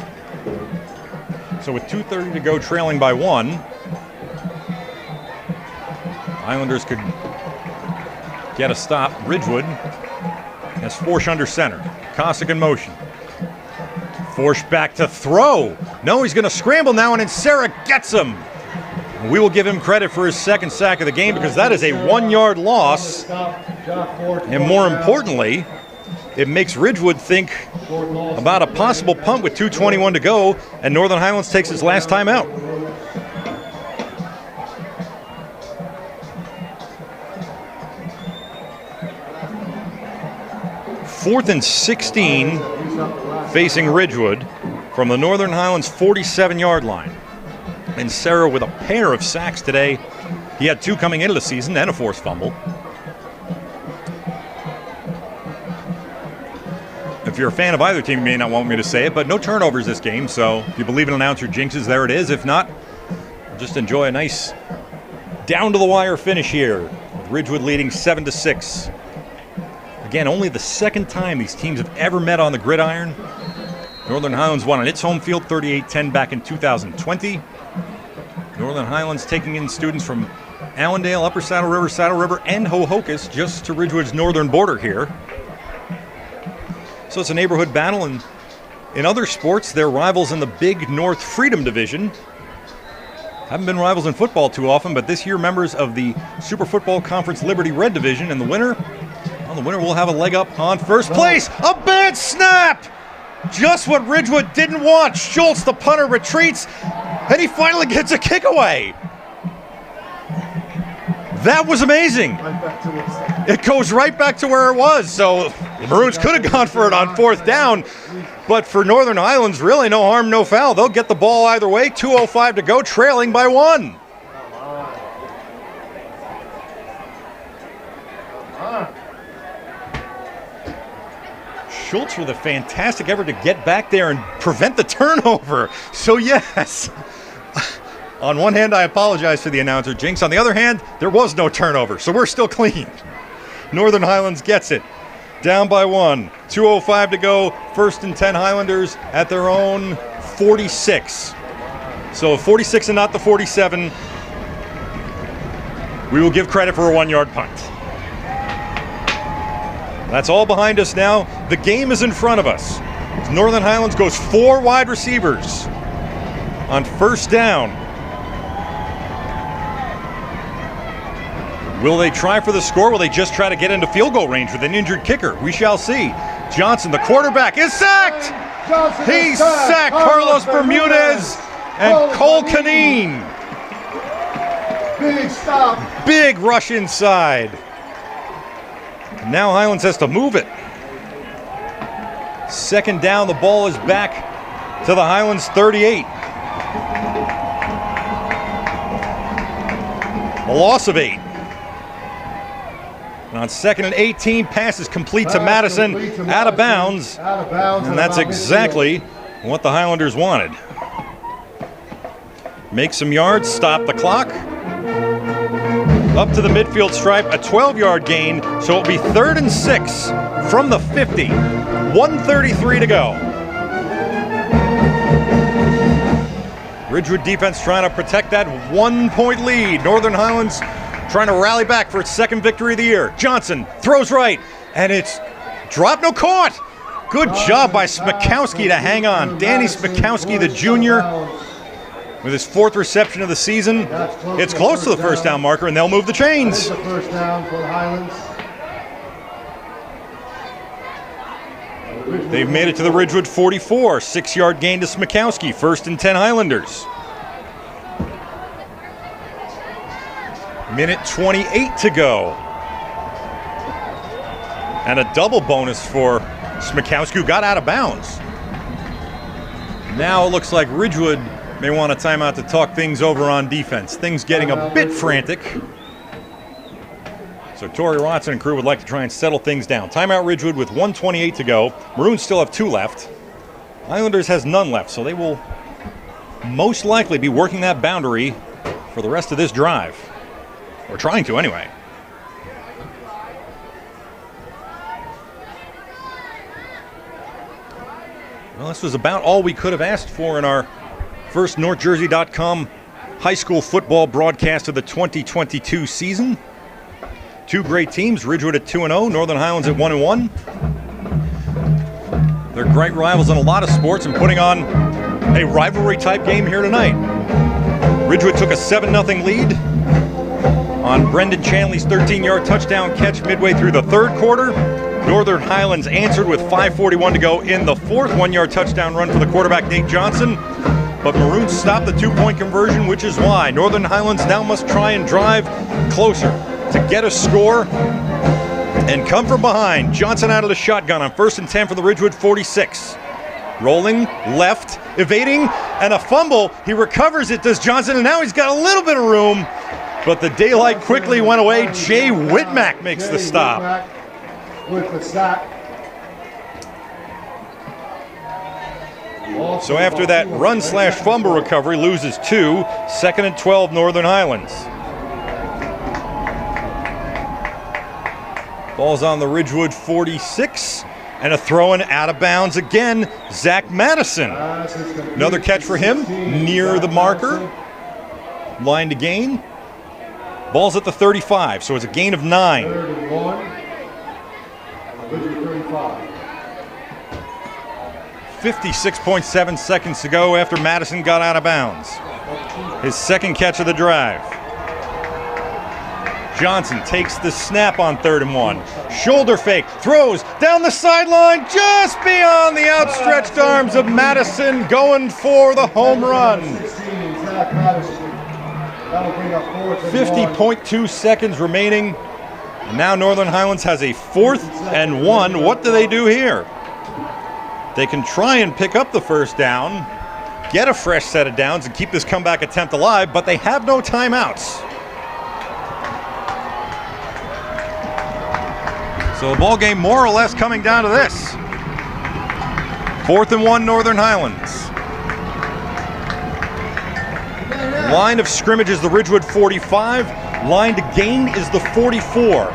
So with 2:30 to go, trailing by 1, Highlanders could get a stop. Ridgewood has Forsch under center. Cossack in motion. Forsch back to throw. No, he's going to scramble now, and Insera gets him. We will give him credit for his 2nd sack of the game because that is a 1-yard loss. And more importantly, it makes Ridgewood think about a possible punt with 2:21 to go, and Northern Highlands takes its last time out. 4th and 16 facing Ridgewood from the Northern Highlands 47-yard line. And Sarah with a pair of sacks today. He had 2 coming into the season and a forced fumble. If you're a fan of either team, you may not want me to say it, but no turnovers this game. So if you believe in announcer jinxes, there it is. If not, just enjoy a nice Down to the wire finish here, with Ridgewood leading 7-6. Again, only the second time these teams have ever met on the gridiron. Northern Highlands won on its home field 38-10 back in 2020. Northern Highlands taking in students from Allendale, Upper Saddle River, and Ho-Hocus, just to Ridgewood's northern border here. So it's a neighborhood battle, and in other sports, they're rivals in the Big North Freedom Division. Haven't been rivals in football too often, but this year members of the Super Football Conference Liberty Red Division, and the winner will have a leg up on first place. A bad snap! Just what Ridgewood didn't want. Schultz, the punter, retreats, and he finally gets a kick away. That was amazing. It goes right back to where it was. So the Maroons could have gone for it on fourth down, but for Northern Highlands, really no harm, no foul. They'll get the ball either way. 2:05 to go, trailing by 1. Schultz with a fantastic effort to get back there and prevent the turnover. So yes, on one hand, I apologize for the announcer jinx. On the other hand, there was no turnover, so we're still clean. Northern Highlands gets it. Down by 1. 2:05 to go. 1st and 10 Highlanders at their own 46. So 46 and not the 47. We will give credit for a 1-yard punt. That's all behind us now. The game is in front of us. Northern Highlands goes 4 wide receivers on first down. Will they try for the score? Will they just try to get into field goal range with an injured kicker? We shall see. Johnson, the quarterback, is sacked! He sacked Carlos Bermudez and Cole Canine. Big stop. Big rush inside. Now Highlands has to move it. Second down, the ball is back to the Highlands 38. A loss of 8. And on 2nd and 18, pass is complete to Madison, out of bounds. And that's exactly what the Highlanders wanted. Make some yards, stop the clock. Up to the midfield stripe, a 12-yard gain, so it'll be 3rd and 6 from the 50. 1:33 to go. Ridgewood defense trying to protect that 1-point lead. Northern Highlands trying to rally back for its 2nd victory of the year. Johnson throws right, and it's dropped, no caught. Good job by Smikowski to hang on. Danny Smikowski, the junior, with his 4th reception of the season. It's close to the first down marker, and they'll move the chains. The first down for the Highlands. They've made it to the Ridgewood 44. 6-yard gain to Smikowski. 1st and 10 Highlanders. Minute 28 to go. And a double bonus for Smikowski, who got out of bounds. Now it looks like Ridgewood may want a timeout to talk things over on defense. Things getting a bit frantic. So Torrey Watson and crew would like to try and settle things down. Timeout Ridgewood with 1:28 to go. Maroons still have 2 left. Highlanders has none left, so they will most likely be working that boundary for the rest of this drive. Or trying to anyway. Well, this was about all we could have asked for in our first NorthJersey.com high school football broadcast of the 2022 season. 2 great teams, Ridgewood at 2-0, Northern Highlands at 1-1. They're great rivals in a lot of sports and putting on a rivalry-type game here tonight. Ridgewood took a 7-0 lead on Brendan Chanley's 13-yard touchdown catch midway through the 3rd quarter. Northern Highlands answered with 5:41 to go in the 4th 1-yard touchdown run for the quarterback, Nate Johnson. But Maroons stopped the 2-point conversion, which is why Northern Highlands now must try and drive closer to get a score and come from behind. Johnson out of the shotgun on 1st and 10 for the Ridgewood 46. Rolling, left, evading, and a fumble. He recovers it, does Johnson, and now he's got a little bit of room. But the daylight quickly went away. Jay Whitmack makes the stop. With the sack. So after that run/fumble recovery, loses 2. 2nd and 12, Northern Highlands. Ball's on the Ridgewood 46. And a throw-in out of bounds again, Zach Madison. Another catch for him, near the marker. Line to gain. Ball's at the 35, so it's a gain of 9. 56.7 seconds to go after Madison got out of bounds. His second catch of the drive. Johnson takes the snap on 3rd and 1. Shoulder fake, throws down the sideline, just beyond the outstretched arms of Madison, going for the home run. 50.2 seconds remaining. And now Northern Highlands has a 4th and 1. What do they do here? They can try and pick up the first down, get a fresh set of downs, and keep this comeback attempt alive, but they have no timeouts. So the ball game more or less coming down to this. 4th and 1, Northern Highlands. Line of scrimmage is the Ridgewood 45. Line to gain is the 44.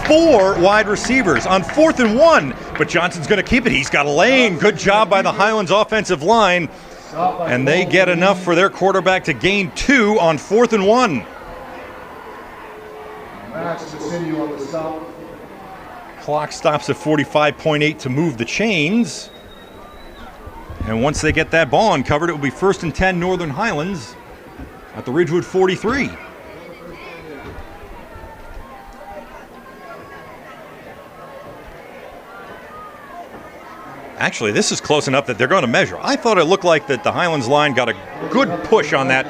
4 wide receivers on 4th and 1, but Johnson's going to keep it. He's got a lane. Good job by the Highlands offensive line. And they get enough for their quarterback to gain 2 on 4th and 1. Max continue on the stop. Clock stops at 45.8 to move the chains. And once they get that ball uncovered, it will be 1st and 10 Northern Highlands at the Ridgewood 43. Actually, this is close enough that they're going to measure. I thought it looked like that the Highlands line got a good push on that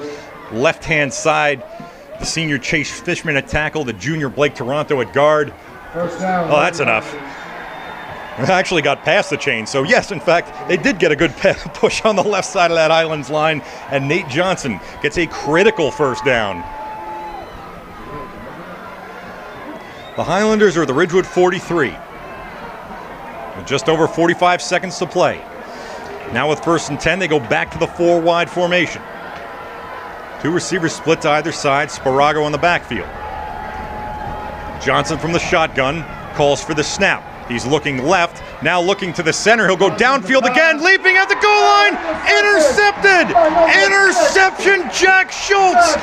left-hand side. The senior Chase Fishman at tackle, the junior Blake Toronto at guard. First down. Oh, that's enough. It actually got past the chain. So, yes, in fact, they did get a good push on the left side of that Highlands line, and Nate Johnson gets a critical first down. The Highlanders are the Ridgewood 43. With just over 45 seconds to play. Now with 1st and 10, they go back to the 4-wide formation. 2 receivers split to either side, Sparago in the backfield. Johnson from the shotgun calls for the snap. He's looking left, now looking to the center. He'll go downfield again, leaping at the goal line. Intercepted! Interception, Jack Schultz.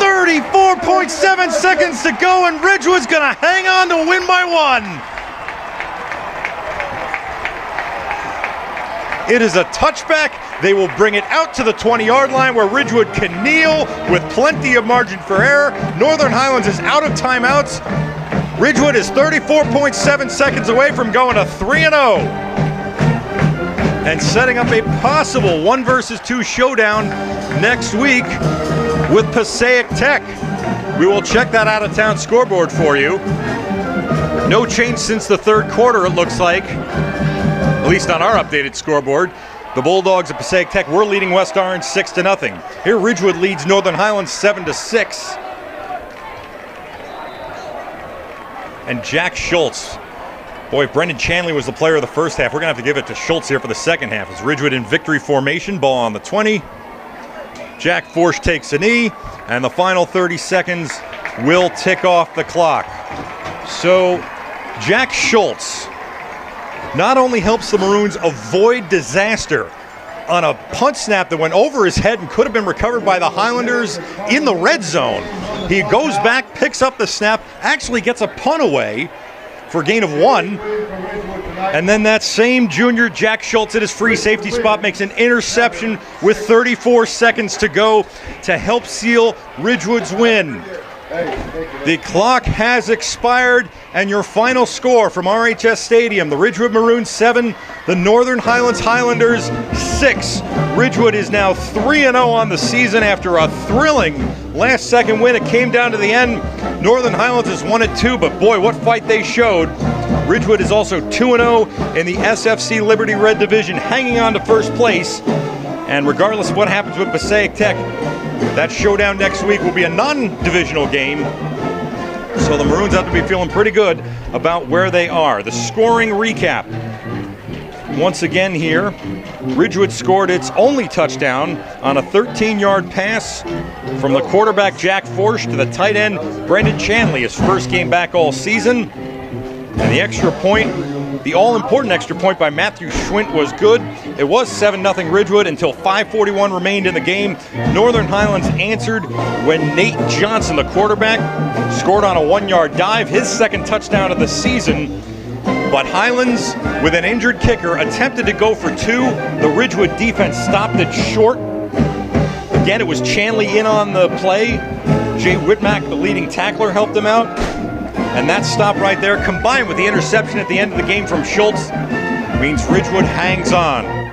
34.7 seconds to go, and Ridgewood's going to hang on to win by 1. It is a touchback. They will bring it out to the 20-yard line where Ridgewood can kneel with plenty of margin for error. Northern Highlands is out of timeouts. Ridgewood is 34.7 seconds away from going to 3-0 and setting up a possible 1 versus 2 showdown next week with Passaic Tech. We will check that out-of-town scoreboard for you. No change since the 3rd quarter, it looks like, at least on our updated scoreboard. The Bulldogs of Passaic Tech were leading West Orange 6-0. Here Ridgewood leads Northern Highlands 7-6. And Jack Schultz. Boy, if Brendan Chanley was the player of the first half, we're going to have to give it to Schultz here for the second half. It's Ridgewood in victory formation, ball on the 20. Jack Forsch takes a knee, and the final 30 seconds will tick off the clock. So, Jack Schultz not only helps the Maroons avoid disaster on a punt snap that went over his head and could have been recovered by the Highlanders in the red zone. He goes back, picks up the snap, actually gets a punt away for a gain of 1. And then that same junior Jack Schultz at his free safety spot makes an interception with 34 seconds to go to help seal Ridgewood's win. The clock has expired, and your final score from RHS Stadium, the Ridgewood Maroons 7, the Northern Highlands Highlanders 6. Ridgewood is now 3-0 on the season after a thrilling last-second win. It came down to the end. Northern Highlands is 1-2, but boy, what fight they showed. Ridgewood is also 2-0 in the SFC Liberty Red Division, hanging on to first place. And regardless of what happens with Passaic Tech, that showdown next week will be a non-divisional game. So the Maroons have to be feeling pretty good about where they are. The scoring recap. Once again here, Ridgewood scored its only touchdown on a 13-yard pass from the quarterback Jack Forsch to the tight end Brendan Chanley, his first game back all season. And the extra point, the all-important extra point by Matthew Schwint was good. It was 7-0 Ridgewood until 5:41 remained in the game. Northern Highlands answered when Nate Johnson, the quarterback, scored on a 1-yard dive, his second touchdown of the season. But Highlands, with an injured kicker, attempted to go for 2. The Ridgewood defense stopped it short. Again, it was Chanley in on the play. Jay Whitmack, the leading tackler, helped him out. And that stop right there, combined with the interception at the end of the game from Schultz, means Ridgewood hangs on.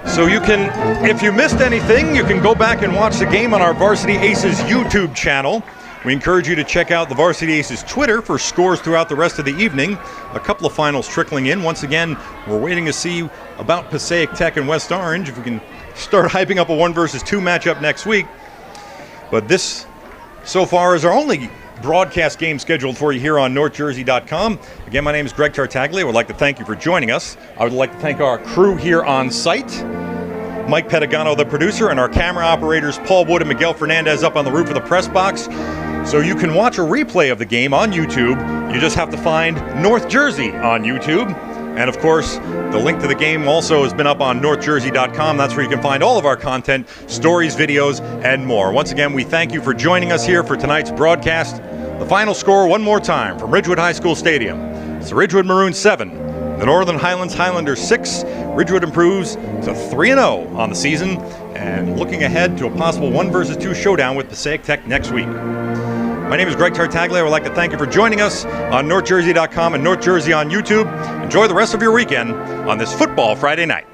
So you can, if you missed anything, you can go back and watch the game on our Varsity Aces YouTube channel. We encourage you to check out the Varsity Aces Twitter for scores throughout the rest of the evening. A couple of finals trickling in. Once again, we're waiting to see about Passaic Tech and West Orange, if we can start hyping up a 1 versus 2 matchup next week. But this, so far, is our only broadcast game scheduled for you here on NorthJersey.com. Again, my name is Greg Tartaglia. I would like to thank you for joining us. I would like to thank our crew here on site, Mike Pedagano, the producer, and our camera operators, Paul Wood and Miguel Fernandez, up on the roof of the press box. So you can watch a replay of the game on YouTube. You just have to find North Jersey on YouTube. And of course, the link to the game also has been up on NorthJersey.com. That's where you can find all of our content, stories, videos, and more. Once again, we thank you for joining us here for tonight's broadcast. The final score one more time from Ridgewood High School Stadium. It's the Ridgewood Maroons 7, the Northern Highlands Highlanders 6. Ridgewood improves to 3-0 on the season and looking ahead to a possible 1 versus 2 showdown with Passaic Tech next week. My name is Greg Tartaglia. I would like to thank you for joining us on NorthJersey.com and North Jersey on YouTube. Enjoy the rest of your weekend on this Football Friday night.